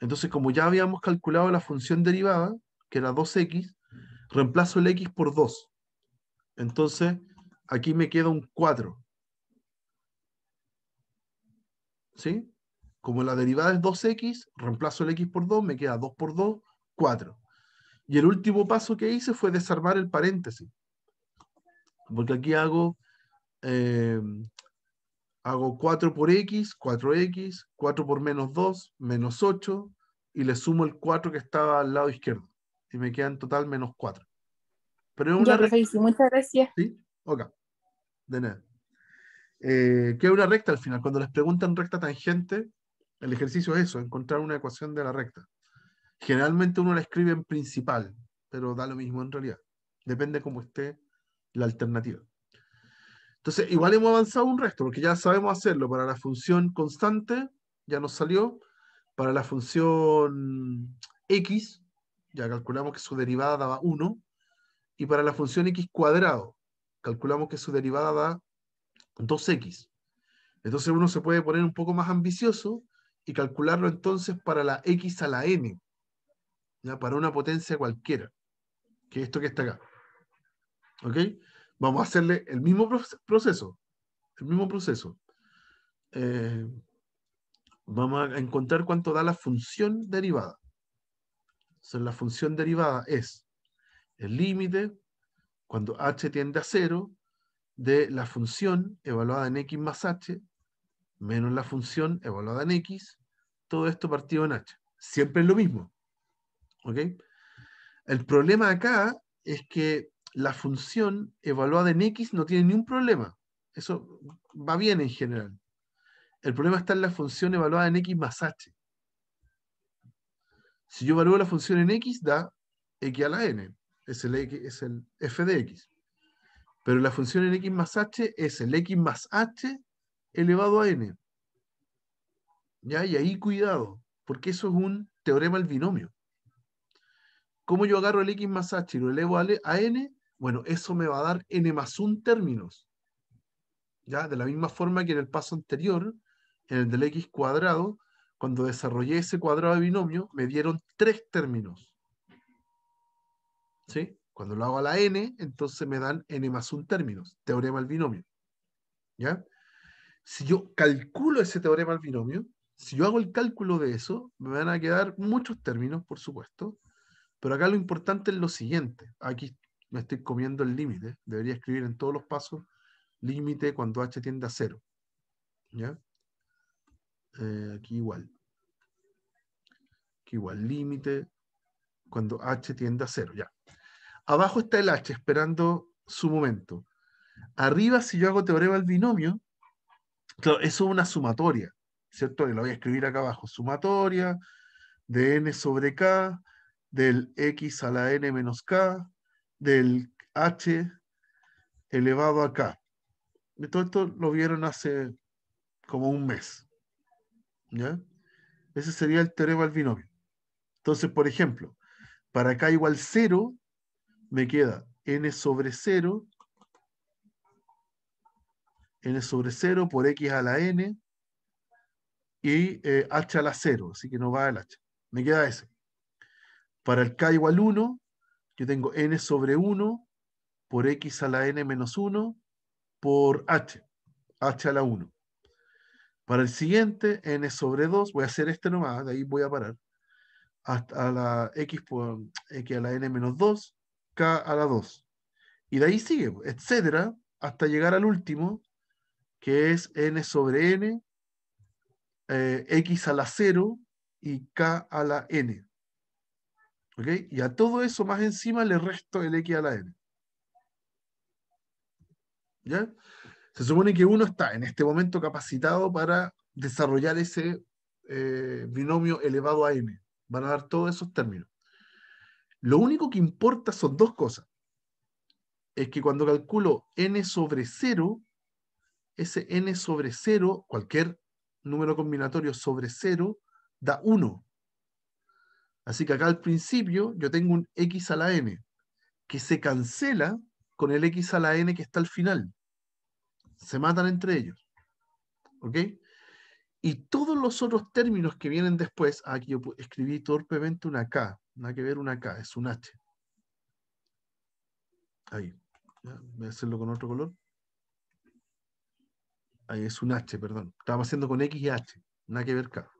Entonces, como ya habíamos calculado la función derivada, que era 2x, reemplazo el x por 2. Entonces, aquí me queda un 4. ¿Sí? Como la derivada es 2x, reemplazo el x por 2, me queda 2 por 2, 4. Y el último paso que hice fue desarmar el paréntesis. Porque aquí eh, hago 4 por x, 4x, 4 por menos 2, menos 8, y le sumo el 4 que estaba al lado izquierdo. Y me queda en total menos 4. Pero es una Ya, profe, recta, sí, muchas gracias. ¿sí? Ok, de nada. ¿Qué es una recta al final? Cuando les preguntan recta tangente, el ejercicio es eso, encontrar una ecuación de la recta. Generalmente uno la escribe en principal, pero da lo mismo en realidad. Depende cómo esté la alternativa. Entonces, igual hemos avanzado un resto, porque ya sabemos hacerlo para la función constante, ya nos salió. Para la función x, ya calculamos que su derivada daba 1. Y para la función x cuadrado, calculamos que su derivada da 2x. Entonces uno se puede poner un poco más ambicioso y calcularlo entonces para la x a la n, ¿ya? Para una potencia cualquiera, que es esto que está acá. ¿Ok? Vamos a hacerle el mismo proceso. El mismo proceso. Eh, Vamos a encontrar cuánto da la función derivada. Entonces, la función derivada es el límite, cuando h tiende a 0, de la función evaluada en x más h, menos la función evaluada en x, todo esto partido en h. Siempre es lo mismo. ¿Ok? El problema acá es que la función evaluada en x no tiene ni un problema. Eso va bien en general. El problema está en la función evaluada en x más h. Si yo evalúo la función en x, da x a la n. Es el f de x. Pero la función en x más h es el x más h elevado a n. ¿Ya? Y ahí cuidado, porque eso es un teorema del binomio. ¿Cómo yo agarro el x más h y lo elevo a n? Bueno, eso me va a dar n más 1 términos. ¿Ya? De la misma forma que en el paso anterior, en el del x cuadrado, cuando desarrollé ese cuadrado de binomio, me dieron 3 términos. ¿Sí? Cuando lo hago a la n, entonces me dan n más 1 términos. Teorema del binomio. ¿Ya? Si yo calculo ese teorema del binomio, si yo hago el cálculo de eso, me van a quedar muchos términos, por supuesto, pero acá lo importante es lo siguiente. Aquí me estoy comiendo el límite. Debería escribir en todos los pasos límite cuando h tiende a 0. ¿Ya? Aquí igual. Aquí igual, límite cuando h tiende a 0. Ya. Abajo está el h esperando su momento. Arriba, si yo hago teorema del binomio, claro, eso es una sumatoria, ¿cierto? Y lo voy a escribir acá abajo. Sumatoria de n sobre k, del x a la n menos k, del h elevado a k. Y todo esto lo vieron hace como un mes. ¿Ya? Ese sería el teorema del binomio. Entonces, por ejemplo, para k igual 0, me queda n sobre 0, n sobre 0 por x a la n, y h a la 0, así que no va el h. Me queda ese. Para el k igual 1, yo tengo n sobre 1 por x a la n menos 1 por h a la 1. Para el siguiente, n sobre 2, voy a hacer este nomás, de ahí voy a parar, hasta a la x por x a la n menos 2, k a la 2. Y de ahí sigue, etcétera, hasta llegar al último, que es n sobre n, x a la 0 y k a la n. ¿Ok? Y a todo eso más encima le resto el x a la n. ¿Ya? Se supone que uno está en este momento capacitado para desarrollar ese binomio elevado a n. Van a dar todos esos términos. Lo único que importa son dos cosas. Es que cuando calculo n sobre 0, ese n sobre 0, cualquier número combinatorio sobre 0, da 1. Así que acá al principio yo tengo un x a la n, que se cancela con el x a la n que está al final. Se matan entre ellos. ¿Ok? Y todos los otros términos que vienen después, aquí yo escribí torpemente una K, nada que ver una K, es un H. Ahí. ¿Ya? Voy a hacerlo con otro color. Ahí es un H, perdón. Estábamos haciendo con X y H, nada que ver K.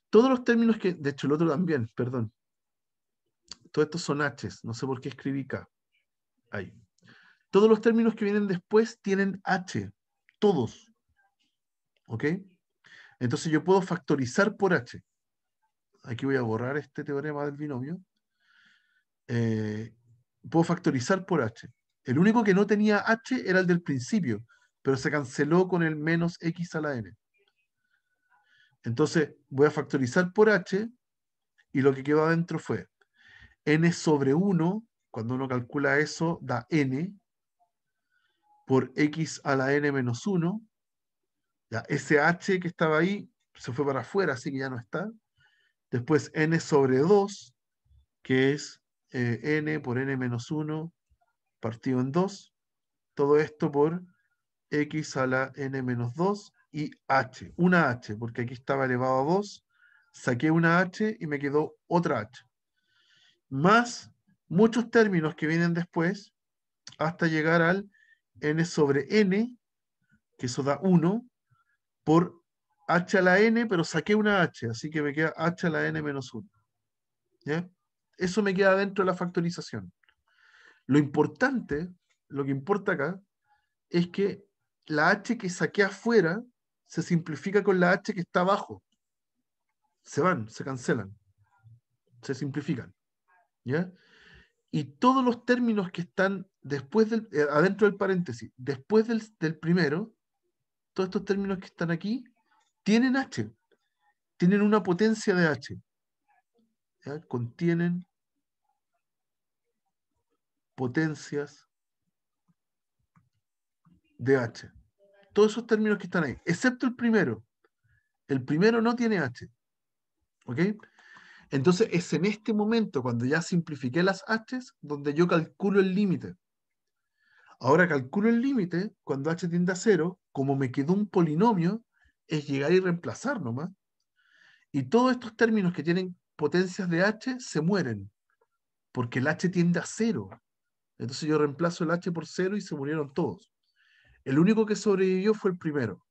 Todos los términos que, de hecho el otro también, perdón. Todos estos son H's, no sé por qué escribí K. Ahí. Todos los términos que vienen después tienen H, todos. ¿Ok? Entonces yo puedo factorizar por H. Aquí voy a borrar este teorema del binomio. Puedo factorizar por H. El único que no tenía H era el del principio, pero se canceló con el menos X a la N. Entonces voy a factorizar por H y lo que quedó adentro fue N sobre 1, cuando uno calcula eso, da N por X a la N menos 1. Ya, ese H que estaba ahí se fue para afuera, así que ya no está. Después N sobre 2, que es N por N menos 1 partido en 2. Todo esto por X a la N menos 2 y H. Una H, porque aquí estaba elevado a 2. Saqué una H y me quedó otra H. Más muchos términos que vienen después hasta llegar al N sobre N, que eso da 1, por H a la N, pero saqué una H, así que me queda H a la N menos 1. ¿Ya? Eso me queda dentro de la factorización. Lo importante, lo que importa acá, es que la H que saqué afuera se simplifica con la H que está abajo. Se van, se cancelan, se simplifican. ¿Ya? Y todos los términos que están después del, adentro del paréntesis, después del primero, todos estos términos que están aquí, tienen H, tienen una potencia de H. ¿Ya? Contienen potencias de H. Todos esos términos que están ahí, excepto el primero. El primero no tiene H. ¿Ok? Entonces es en este momento, cuando ya simplifiqué las H's, donde yo calculo el límite. Ahora calculo el límite cuando H tiende a 0, como me quedó un polinomio, es llegar y reemplazar nomás. Y todos estos términos que tienen potencias de H se mueren, porque el H tiende a 0. Entonces yo reemplazo el H por 0 y se murieron todos. El único que sobrevivió fue el primero.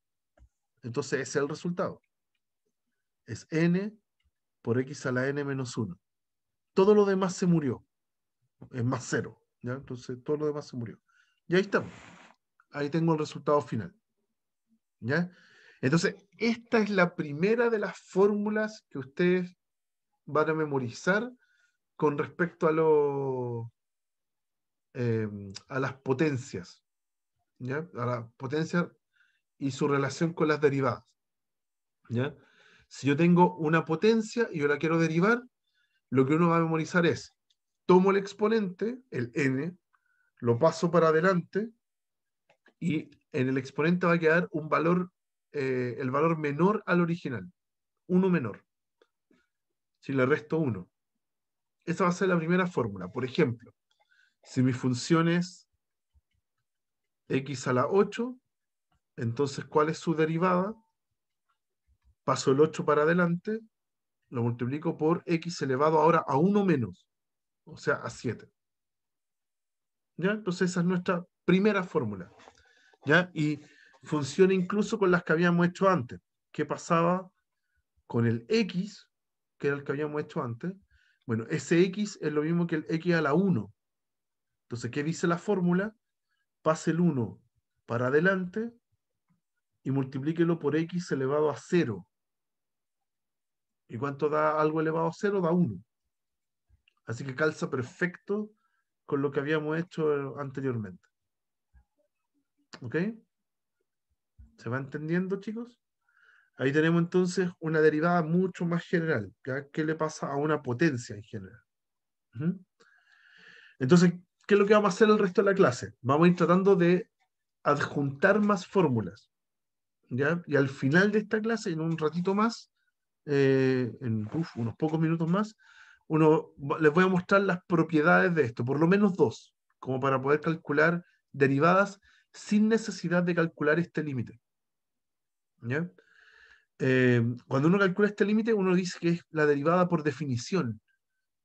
Entonces ese es el resultado. Es N por X a la N menos 1. Todo lo demás se murió. Es más 0. ¿Ya? Entonces todo lo demás se murió. Y ahí estamos. Ahí tengo el resultado final. ¿Ya? Entonces, esta es la primera de las fórmulas que ustedes van a memorizar con respecto a las potencias. ¿Ya? A la potencia y su relación con las derivadas. ¿Ya? Si yo tengo una potencia y yo la quiero derivar, lo que uno va a memorizar es, tomo el exponente, el n, lo paso para adelante y en el exponente va a quedar un valor, el valor menor al original, 1 menor. Si le resto 1. Esa va a ser la primera fórmula. Por ejemplo, si mi función es x a la 8, entonces, ¿cuál es su derivada? Paso el 8 para adelante, lo multiplico por x elevado ahora a 1 menos, o sea, a 7. ¿Ya? Entonces esa es nuestra primera fórmula. ¿Ya? Y funciona incluso con las que habíamos hecho antes. ¿Qué pasaba con el x, que era el que habíamos hecho antes? Bueno, ese x es lo mismo que el x a la 1. Entonces, ¿qué dice la fórmula? Pase el 1 para adelante y multiplíquelo por x elevado a 0. ¿Y cuánto da algo elevado a 0? Da 1. Así que calza perfecto con lo que habíamos hecho anteriormente. ¿Ok? ¿Se va entendiendo, chicos? Ahí tenemos entonces una derivada mucho más general. ¿Ya? ¿Qué le pasa a una potencia en general? ¿Uh? Entonces, ¿qué es lo que vamos a hacer el resto de la clase? Vamos a ir tratando de adjuntar más fórmulas. ¿Ya? Y al final de esta clase, en un ratito más, en unos pocos minutos más, les voy a mostrar las propiedades de esto, por lo menos dos, como para poder calcular derivadas sin necesidad de calcular este límite. ¿Ya? Cuando uno calcula este límite, uno dice que es la derivada por definición.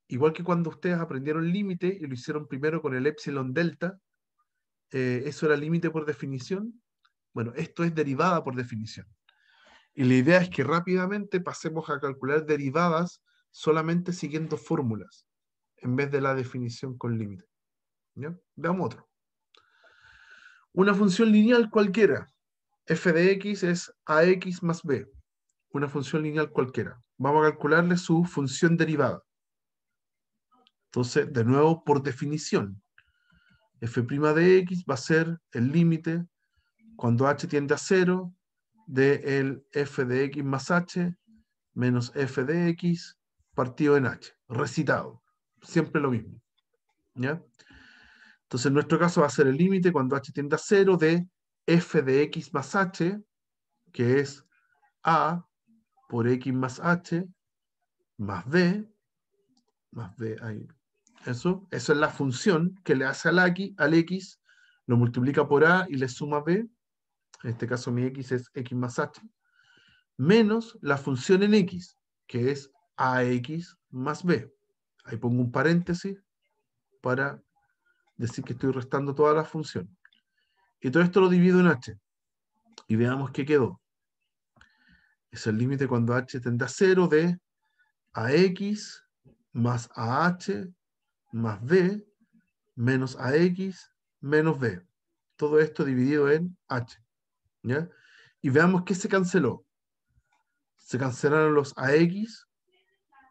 Igual que cuando ustedes aprendieron límite y lo hicieron primero con el epsilon delta, eso era límite por definición. Bueno, esto es derivada por definición. Y la idea es que rápidamente pasemos a calcular derivadas solamente siguiendo fórmulas, en vez de la definición con límite. ¿Ya? Veamos otro. Una función lineal cualquiera, f de x es ax más b. Una función lineal cualquiera. Vamos a calcularle su función derivada. Entonces, de nuevo, por definición, f' de x va a ser el límite cuando h tiende a 0 de el f de x más h menos f de x partido en h, recitado. Siempre lo mismo. ¿Ya? Entonces, en nuestro caso va a ser el límite cuando h tiende a 0 de f de x más h, que es a por x más h, más b ahí. Eso es la función que le hace al x, lo multiplica por a y le suma b. En este caso mi x es x más h, menos la función en x, que es ax más b. Ahí pongo un paréntesis para decir que estoy restando toda la función. Y todo esto lo divido en h. Y veamos qué quedó. Es el límite cuando h tiende a 0 de ax más ah más b menos ax menos b. Todo esto dividido en h. ¿Ya? Y veamos qué se canceló. Se cancelaron los ax,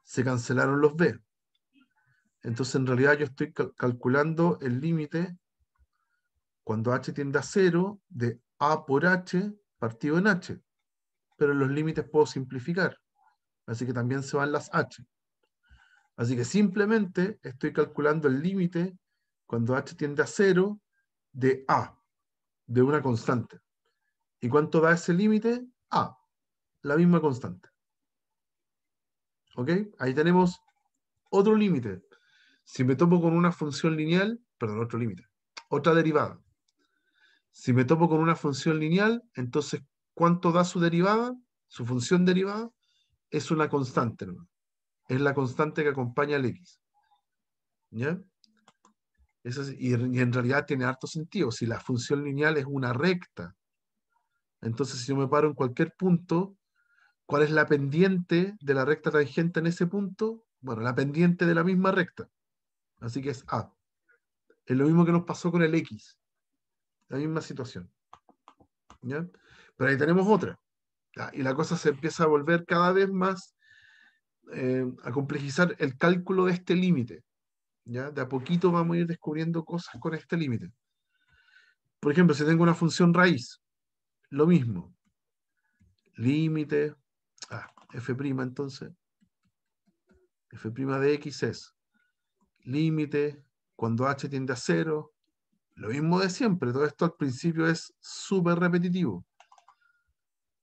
se cancelaron los b. Entonces, en realidad, yo estoy calculando el límite cuando h tiende a 0 de a por h partido en h. Pero en los límites puedo simplificar. Así que también se van las h. Así que simplemente estoy calculando el límite cuando h tiende a 0 de a, de una constante. ¿Y cuánto da ese límite? A, la misma constante. ¿Ok? Ahí tenemos otro límite. Si me topo con una función lineal, perdón, otro límite, otra derivada. Si me topo con una función lineal, entonces, ¿cuánto da su derivada? Su función derivada es una constante, ¿no? Es la constante que acompaña al x. ¿Ya? Y en realidad tiene harto sentido. Si la función lineal es una recta, entonces si yo me paro en cualquier punto, ¿cuál es la pendiente de la recta tangente en ese punto? Bueno, la pendiente de la misma recta. Así que es A. Es lo mismo que nos pasó con el X. La misma situación. ¿Ya? Pero ahí tenemos otra. ¿Ya? Y la cosa se empieza a volver cada vez más a complejizar el cálculo de este límite. ¿Ya? De a poquito vamos a ir descubriendo cosas con este límite. Por ejemplo, si tengo una función raíz, lo mismo. Límite, f' entonces, f' de x es límite cuando h tiende a 0, lo mismo de siempre, todo esto al principio es súper repetitivo.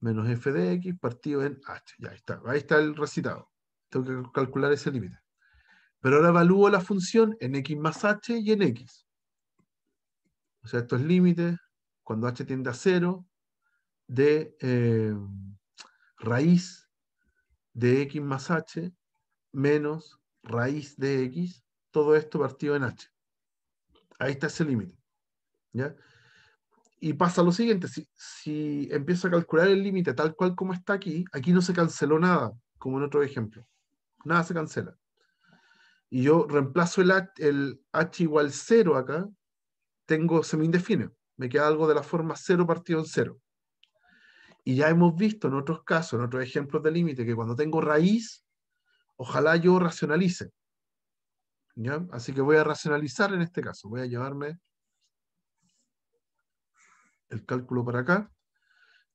Menos f de x partido en h, ya ahí está el recitado. Tengo que calcular ese límite. Pero ahora evalúo la función en x más h y en x. O sea, esto es límite cuando h tiende a 0 de raíz de x más h menos raíz de x, todo esto partido en h. Ahí está ese límite. ¿Ya? Y pasa lo siguiente, si empiezo a calcular el límite tal cual como está aquí, aquí no se canceló nada, como en otro ejemplo. Nada se cancela. Y yo reemplazo el h igual 0 acá, se me indefine. Me queda algo de la forma 0 partido en 0. Y ya hemos visto en otros casos, en otros ejemplos de límite, que cuando tengo raíz, ojalá yo racionalice. ¿Ya? Así que voy a racionalizar en este caso. Voy a llevarme el cálculo para acá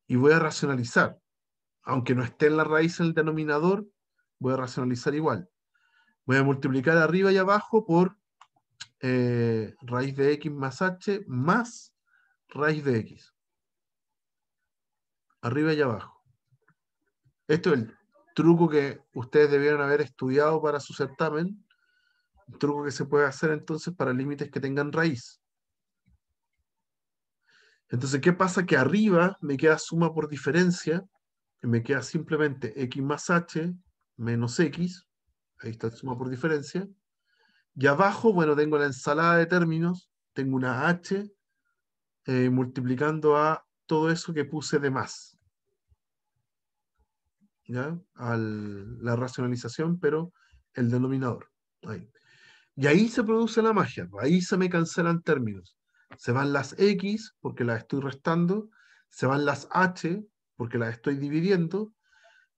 y voy a racionalizar. Aunque no esté en la raíz en el denominador, voy a racionalizar igual. Voy a multiplicar arriba y abajo por raíz de x más h más raíz de x. Arriba y abajo. Esto es el truco que ustedes debieron haber estudiado para su certamen. Un truco que se puede hacer entonces para límites que tengan raíz. Entonces, ¿qué pasa? Que arriba me queda suma por diferencia, y me queda simplemente x más h menos x, ahí está el suma por diferencia, y abajo, bueno, tengo la ensalada de términos, tengo una h multiplicando a todo eso que puse de más, ¿ya? La racionalización, pero el denominador. Ahí. Y ahí se produce la magia, ahí se me cancelan términos. Se van las x porque las estoy restando, se van las h porque las estoy dividiendo,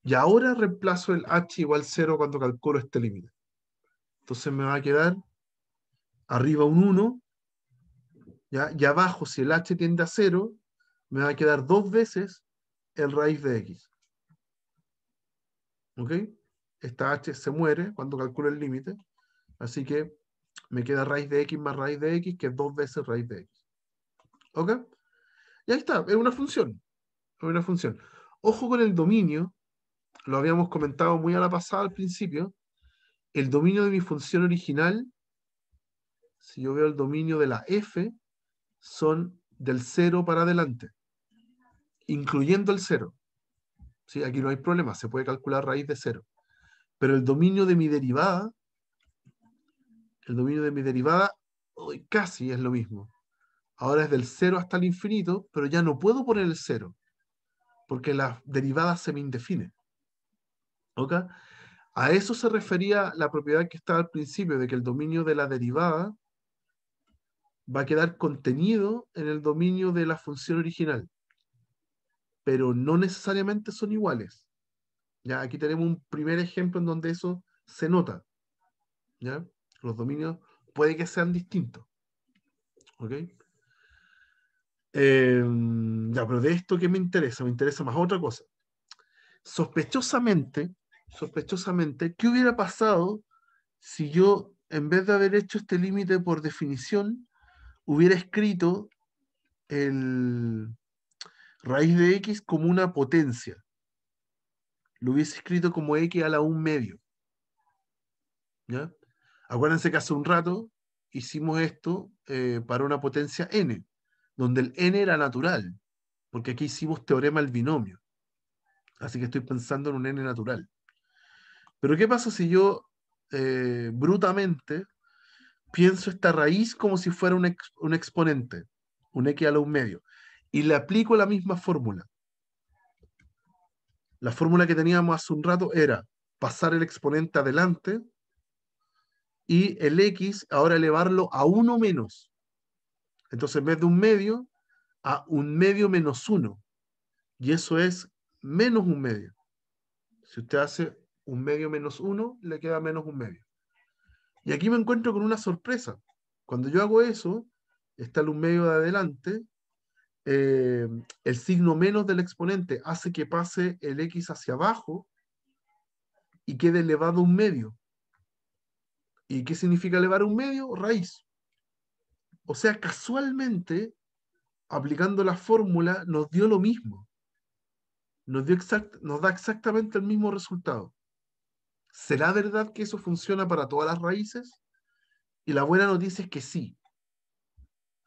y ahora reemplazo el h igual 0 cuando calculo este límite. Entonces me va a quedar arriba un 1, ¿ya? Y abajo, si el h tiende a 0, me va a quedar dos veces el raíz de x. ¿Ok? Esta h se muere cuando calculo el límite, así que me queda raíz de x más raíz de x, que es dos veces raíz de x. ¿Ok? Y ahí está, es una función. Es una función. Ojo con el dominio, lo habíamos comentado muy a la pasada al principio. El dominio de mi función original, si yo veo el dominio de la f, son del 0 para adelante, incluyendo el 0. ¿Sí? Aquí no hay problema, se puede calcular raíz de 0. Pero el dominio de mi derivada, uy, casi es lo mismo. Ahora es del 0 hasta el infinito, pero ya no puedo poner el 0, porque la derivada se me indefine. ¿Ok? A eso se refería la propiedad que estaba al principio, de que el dominio de la derivada va a quedar contenido en el dominio de la función original, pero no necesariamente son iguales. ¿Ya? Aquí tenemos un primer ejemplo en donde eso se nota. ¿Ya? Los dominios puede que sean distintos. ¿Ok? Ya, pero de esto, ¿qué me interesa? Me interesa más otra cosa. Sospechosamente, ¿qué hubiera pasado si yo, en vez de haber hecho este límite por definición, hubiera escrito el raíz de x como una potencia? Lo hubiese escrito como x a la 1/2. ¿Ya? Acuérdense que hace un rato hicimos esto para una potencia n, donde el n era natural, porque aquí hicimos teorema del binomio. Así que estoy pensando en un n natural. Pero ¿qué pasa si yo brutamente pienso esta raíz como si fuera un exponente, un x a la 1/2, y le aplico la misma fórmula? La fórmula que teníamos hace un rato era pasar el exponente adelante y el x ahora elevarlo a 1 menos. Entonces, en vez de un medio, a un medio menos 1. Y eso es menos un medio. Si usted hace un medio menos 1, le queda menos un medio. Y aquí me encuentro con una sorpresa. Cuando yo hago eso, está el un medio de adelante, eh, el signo menos del exponente hace que pase el x hacia abajo y quede elevado un medio. ¿Y qué significa elevar un medio? Raíz. O sea, casualmente, aplicando la fórmula, nos dio lo mismo. Nos da exactamente el mismo resultado. ¿Será verdad que eso funciona para todas las raíces? Y la buena noticia es que sí.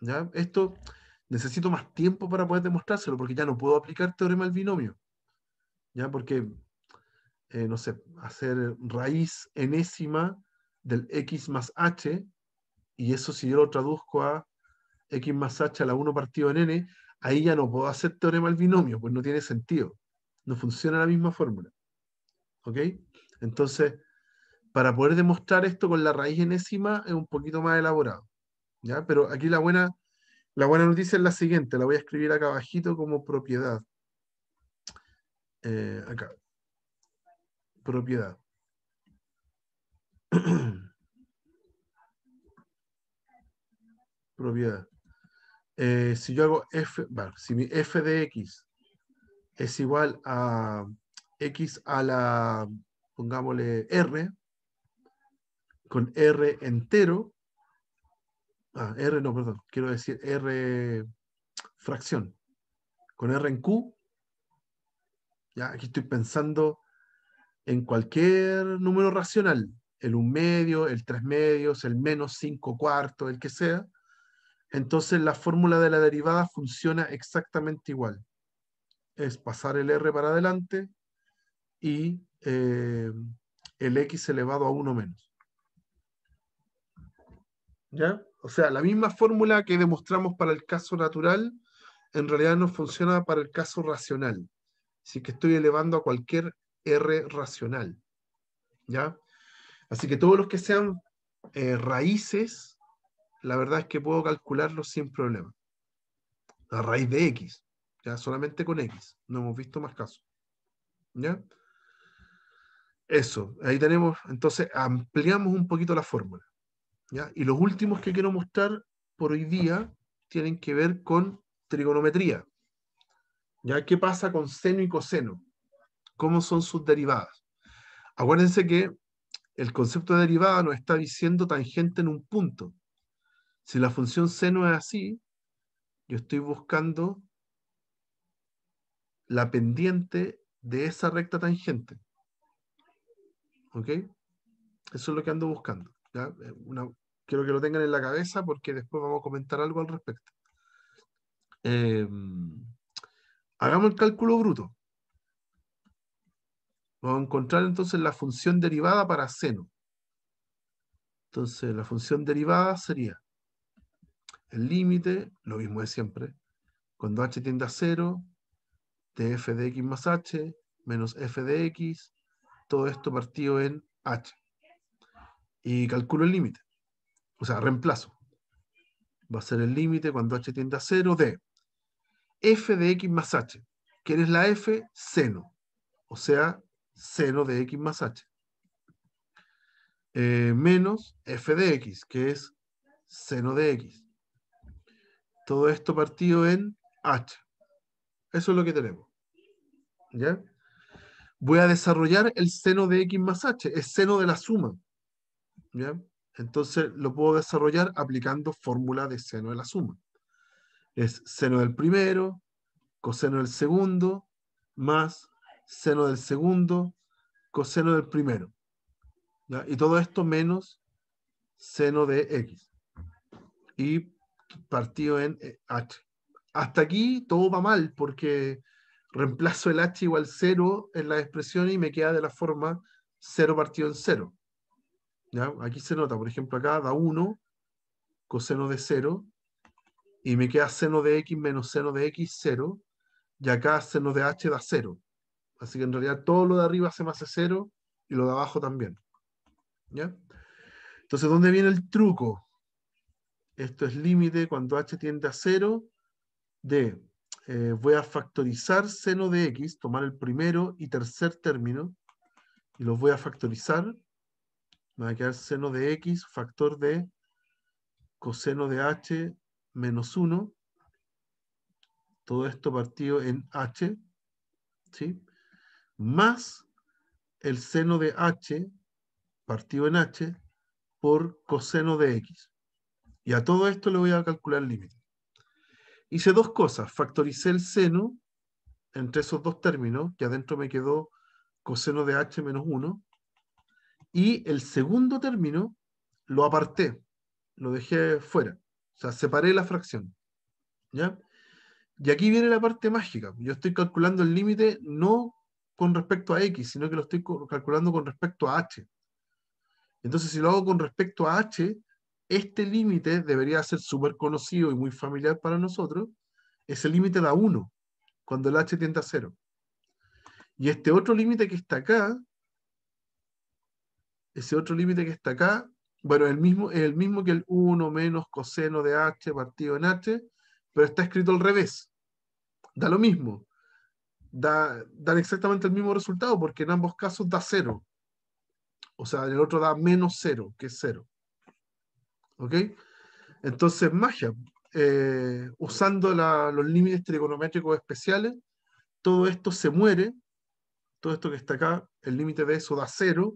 ¿Ya? Esto necesito más tiempo para poder demostrárselo, porque ya no puedo aplicar teorema del binomio. ¿Ya? Porque, no sé, hacer raíz enésima del x más h, y eso si yo lo traduzco a x más h a la 1 partido en n, ahí ya no puedo hacer teorema del binomio, pues no tiene sentido. No funciona la misma fórmula. ¿Ok? Entonces, para poder demostrar esto con la raíz enésima es un poquito más elaborado. ¿Ya? Pero aquí la buena noticia es la siguiente, la voy a escribir acá abajito como propiedad. Acá, propiedad. Propiedad. Si yo hago f, bueno, si mi f de x es igual a x a la, pongámosle r, con r entero, r no, perdón, quiero decir r fracción, con r en q, ya aquí estoy pensando en cualquier número racional, el 1 medio, el 3 medios, el menos 5 cuartos, el que sea, Entonces la fórmula de la derivada funciona exactamente igual. Es pasar el r para adelante y el x elevado a 1 menos. ¿Ya? O sea, la misma fórmula que demostramos para el caso natural, en realidad no funciona para el caso racional. Así que estoy elevando a cualquier r racional. ¿Ya? Así que todos los que sean raíces, la verdad es que puedo calcularlos sin problema. A raíz de x, ya solamente con x. No hemos visto más casos. ¿Ya? Eso, ahí tenemos, entonces ampliamos un poquito la fórmula. ¿Ya? Y los últimos que quiero mostrar por hoy día tienen que ver con trigonometría. ¿Ya? ¿Qué pasa con seno y coseno? ¿Cómo son sus derivadas? Acuérdense que el concepto de derivada nos está diciendo tangente en un punto. Si la función seno es así, yo estoy buscando la pendiente de esa recta tangente. ¿Ok? Eso es lo que ando buscando. ¿Ya? Quiero que lo tengan en la cabeza porque después vamos a comentar algo al respecto. Hagamos el cálculo bruto. Vamos a encontrar entonces la función derivada para seno. Entonces la función derivada sería el límite, lo mismo de siempre, cuando h tiende a 0, de f de x más h, menos f de x, todo esto partido en h. Y calculo el límite, o sea, reemplazo. Va a ser el límite cuando h tiende a 0 de f de x más h. ¿Quién es la f? Seno, o sea, seno de x más h. Menos f de x, que es seno de x. Todo esto partido en h. Eso es lo que tenemos. ¿Ya? Voy a desarrollar el seno de x más h, es seno de la suma. ¿Ya? Entonces lo puedo desarrollar aplicando fórmula de seno de la suma. Es seno del primero, coseno del segundo, más seno del segundo, coseno del primero. ¿Ya? Y todo esto menos seno de x. Y partido en h. Hasta aquí todo va mal porque reemplazo el h igual 0 en la expresión y me queda de la forma 0 partido en 0. ¿Ya? Aquí se nota, por ejemplo, acá da 1 coseno de 0 y me queda seno de x menos seno de x 0 y acá seno de h da 0. Así que en realidad todo lo de arriba se me hace 0 y lo de abajo también. ¿Ya? Entonces, ¿dónde viene el truco? Esto es límite cuando h tiende a 0 de voy a factorizar seno de x, tomar el primero y tercer término, y los voy a factorizar. Me va a quedar seno de x, factor de coseno de h menos 1. Todo esto partido en h, ¿sí? Más el seno de h partido en h por coseno de x. Y a todo esto le voy a calcular el límite. Hice dos cosas. Factoricé el seno entre esos dos términos, que adentro me quedó coseno de h menos 1. Y el segundo término lo aparté, lo dejé fuera. O sea, separé la fracción. ¿Ya? Y aquí viene la parte mágica. Yo estoy calculando el límite no con respecto a x, sino que lo estoy calculando con respecto a h. Entonces, si lo hago con respecto a h, este límite debería ser súper conocido y muy familiar para nosotros. Ese límite da 1 cuando el h tiende a 0. Y este otro límite que está acá, ese otro límite que está acá, bueno, es el mismo que el 1 menos coseno de h partido en h, pero está escrito al revés. Da lo mismo. Dan exactamente el mismo resultado porque en ambos casos da 0. O sea, en el otro da menos 0, que es 0. ¿Ok? Entonces, magia. Usando los límites trigonométricos especiales, todo esto se muere. Todo esto que está acá, el límite de eso da 0.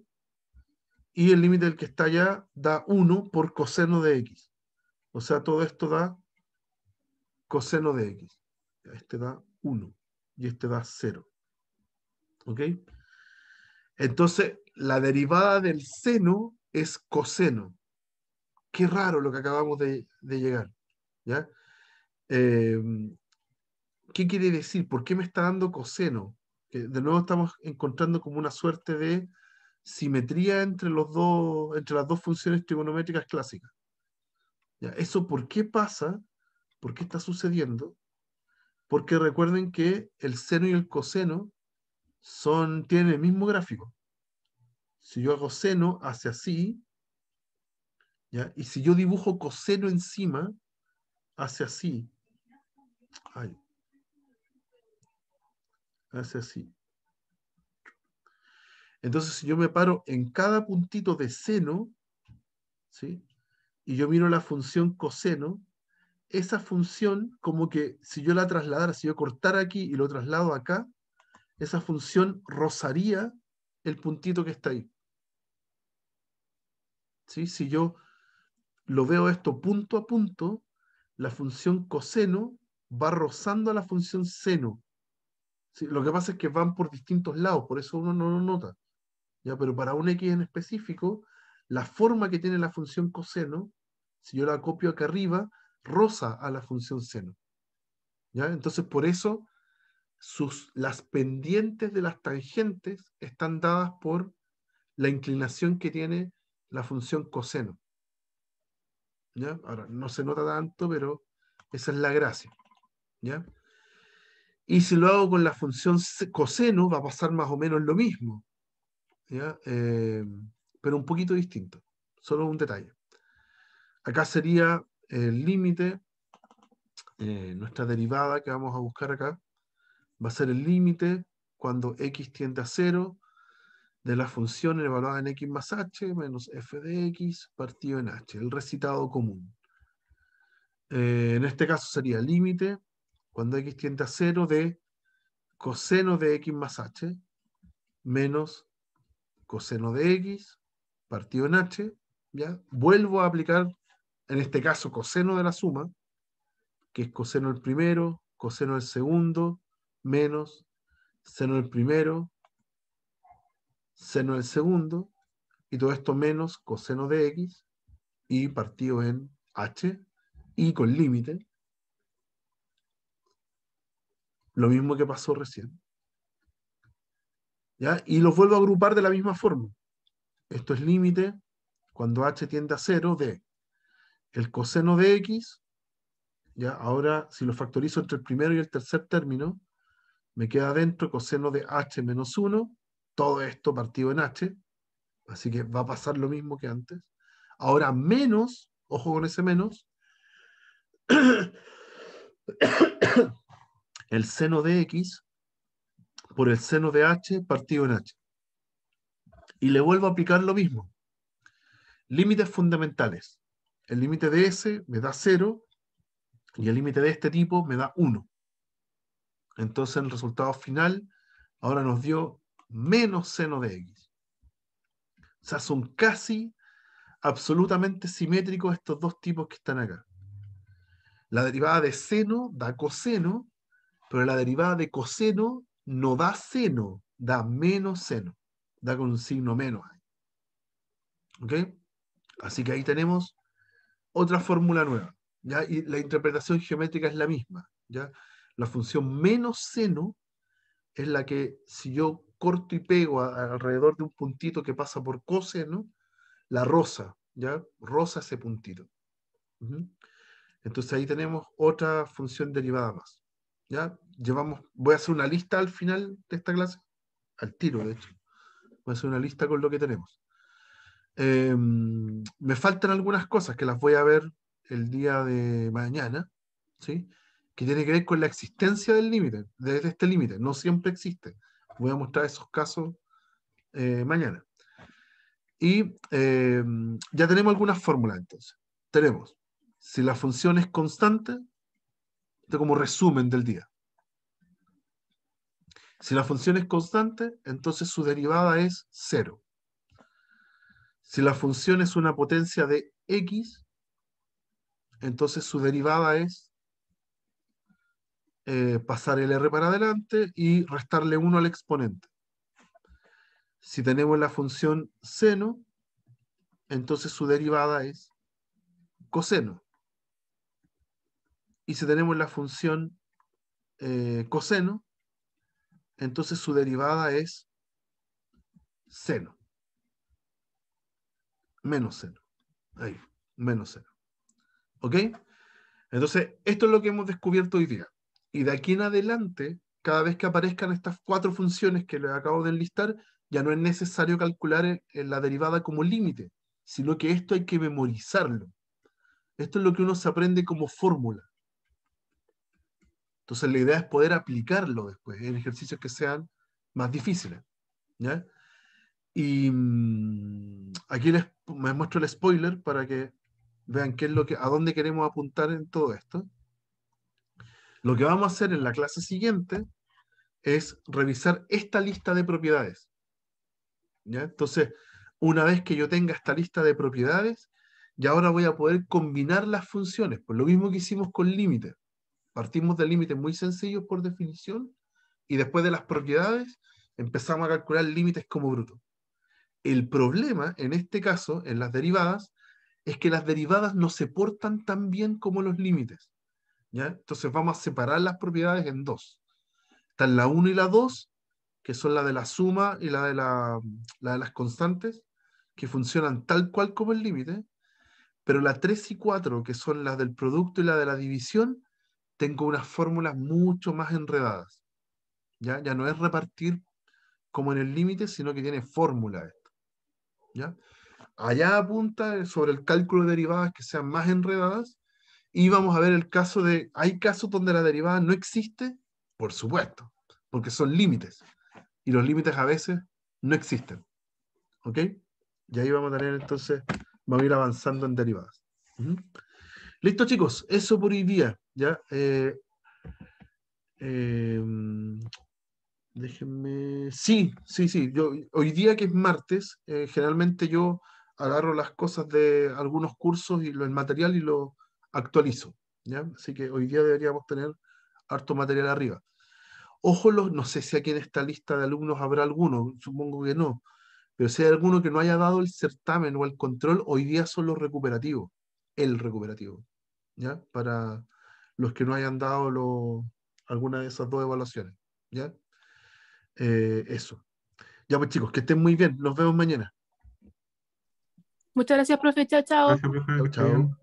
Y el límite del que está allá da 1 por coseno de x. O sea, todo esto da coseno de x. Este da 1 y este da 0. ¿Ok? Entonces, la derivada del seno es coseno. Qué raro lo que acabamos de llegar. ¿Ya? Eh, ¿Qué quiere decir? ¿Por qué me está dando coseno? Que de nuevo estamos encontrando como una suerte de simetría entre entre las dos funciones trigonométricas clásicas. ¿Ya? ¿Eso por qué pasa? ¿Por qué está sucediendo? Porque recuerden que el seno y el coseno tienen el mismo gráfico. Si yo hago seno, hace así, ¿ya? Y si yo dibujo coseno encima, hace así. Ay, hace así. Entonces, si yo me paro en cada puntito de seno, ¿sí? Y yo miro la función coseno, esa función, como que si yo la trasladara, si yo cortara aquí y lo traslado acá, esa función rozaría el puntito que está ahí. ¿Sí? Si yo lo veo esto punto a punto, la función coseno va rozando a la función seno. ¿Sí? Lo que pasa es que van por distintos lados, por eso uno no lo nota. ¿Ya? Pero para un x en específico, la forma que tiene la función coseno, si yo la copio acá arriba, roza a la función seno. ¿Ya? Entonces, por eso las pendientes de las tangentes están dadas por la inclinación que tiene la función coseno. ¿Ya? Ahora, no se nota tanto, pero esa es la gracia. ¿Ya? Y si lo hago con la función coseno, va a pasar más o menos lo mismo. ¿Ya? Pero un poquito distinto. Solo un detalle. Acá sería el límite, nuestra derivada que vamos a buscar acá, va a ser el límite cuando x tiende a 0 de la función evaluada en x más h menos f de x partido en h, el recitado común. En este caso sería límite cuando x tiende a 0 de coseno de x más h menos coseno de x partido en h. ¿Ya? Vuelvo a aplicar, en este caso, coseno de la suma, que es coseno del primero, coseno del segundo, menos seno del primero, seno del segundo, y todo esto menos coseno de x, y partido en h, y con límite, lo mismo que pasó recién. ¿Ya? Y los vuelvo a agrupar de la misma forma. Esto es límite cuando h tiende a 0 de el coseno de x, ¿ya? Ahora si lo factorizo entre el primero y el tercer término, me queda dentro coseno de h menos 1, todo esto partido en h, así que va a pasar lo mismo que antes. Ahora menos, ojo con ese menos, el seno de x por el seno de h partido en h. Y le vuelvo a aplicar lo mismo. Límites fundamentales. El límite de S me da 0 y el límite de este tipo me da 1. Entonces el resultado final ahora nos dio menos seno de x. O sea, son casi absolutamente simétricos estos dos tipos que están acá. La derivada de seno da coseno, pero la derivada de coseno no da seno, da menos seno. Da con un signo menos ahí. ¿Ok? Así que ahí tenemos otra fórmula nueva, ¿ya? Y la interpretación geométrica es la misma, ¿ya? La función menos seno es la que, si yo corto y pego alrededor de un puntito que pasa por coseno, la roza, ¿ya? Roza ese puntito. Uh-huh. Entonces ahí tenemos otra función derivada más, ¿ya? Voy a hacer una lista al final de esta clase, al tiro, de hecho. Voy a hacer una lista con lo que tenemos. Me faltan algunas cosas que las voy a ver el día de mañana, ¿sí? Que tiene que ver con la existencia del límite, de este límite. No siempre existe. Voy a mostrar esos casos mañana. Y ya tenemos algunas fórmulas entonces. Tenemos, si la función es constante, esto como resumen del día. Si la función es constante, entonces su derivada es 0. Si la función es una potencia de x, entonces su derivada es pasar el r para adelante y restarle 1 al exponente. Si tenemos la función seno, entonces su derivada es coseno. y si tenemos la función coseno, entonces su derivada es seno, menos seno. Ahí, menos seno. ¿Ok? Entonces, esto es lo que hemos descubierto hoy día. Y de aquí en adelante, cada vez que aparezcan estas 4 funciones que les acabo de enlistar, ya no es necesario calcular la derivada como límite, sino que esto hay que memorizarlo. Esto es lo que uno se aprende como fórmula. Entonces, la idea es poder aplicarlo después en ejercicios que sean más difíciles. ¿Ya? Y aquí les muestro el spoiler para que vean qué es a dónde queremos apuntar en todo esto. Lo que vamos a hacer en la clase siguiente es revisar esta lista de propiedades. ¿Ya? Entonces, una vez que yo tenga esta lista de propiedades, ya ahora voy a poder combinar las funciones. Pues lo mismo que hicimos con límites. Partimos de límites muy sencillos por definición y después de las propiedades empezamos a calcular límites como bruto. El problema, en este caso, en las derivadas, es que las derivadas no se portan tan bien como los límites. ¿Ya? Entonces vamos a separar las propiedades en 2. Están la 1 y la 2, que son la de la suma y la de las constantes, que funcionan tal cual como el límite, pero la 3 y 4, que son las del producto y la de la división, tengo unas fórmulas mucho más enredadas. ¿Ya? Ya no es repartir como en el límite, sino que tiene fórmula esto. ¿Ya? Allá apunta sobre el cálculo de derivadas que sean más enredadas, y vamos a ver el caso de, ¿hay casos donde la derivada no existe? Por supuesto, porque son límites, y los límites a veces no existen. ¿Ok? Y ahí vamos a tener entonces, vamos a ir avanzando en derivadas. Ujú. Listo, chicos, eso por hoy día. ¿Ya? Eh, Déjenme. Sí, sí, sí. Yo, hoy día que es martes, generalmente yo agarro las cosas de algunos cursos y el material y lo actualizo. ¿Ya? Así que hoy día deberíamos tener harto material arriba. Ojo, no sé si aquí en esta lista de alumnos habrá alguno, supongo que no, pero si hay alguno que no haya dado el certamen o el control, hoy día son los recuperativos, el recuperativo, ¿ya? Para los que no hayan dado alguna de esas 2 evaluaciones, ¿ya? Eso. Ya pues chicos, que estén muy bien. Nos vemos mañana. Muchas gracias, profe. Chao, chao. Gracias, profe, Chao, que esté chao. bien.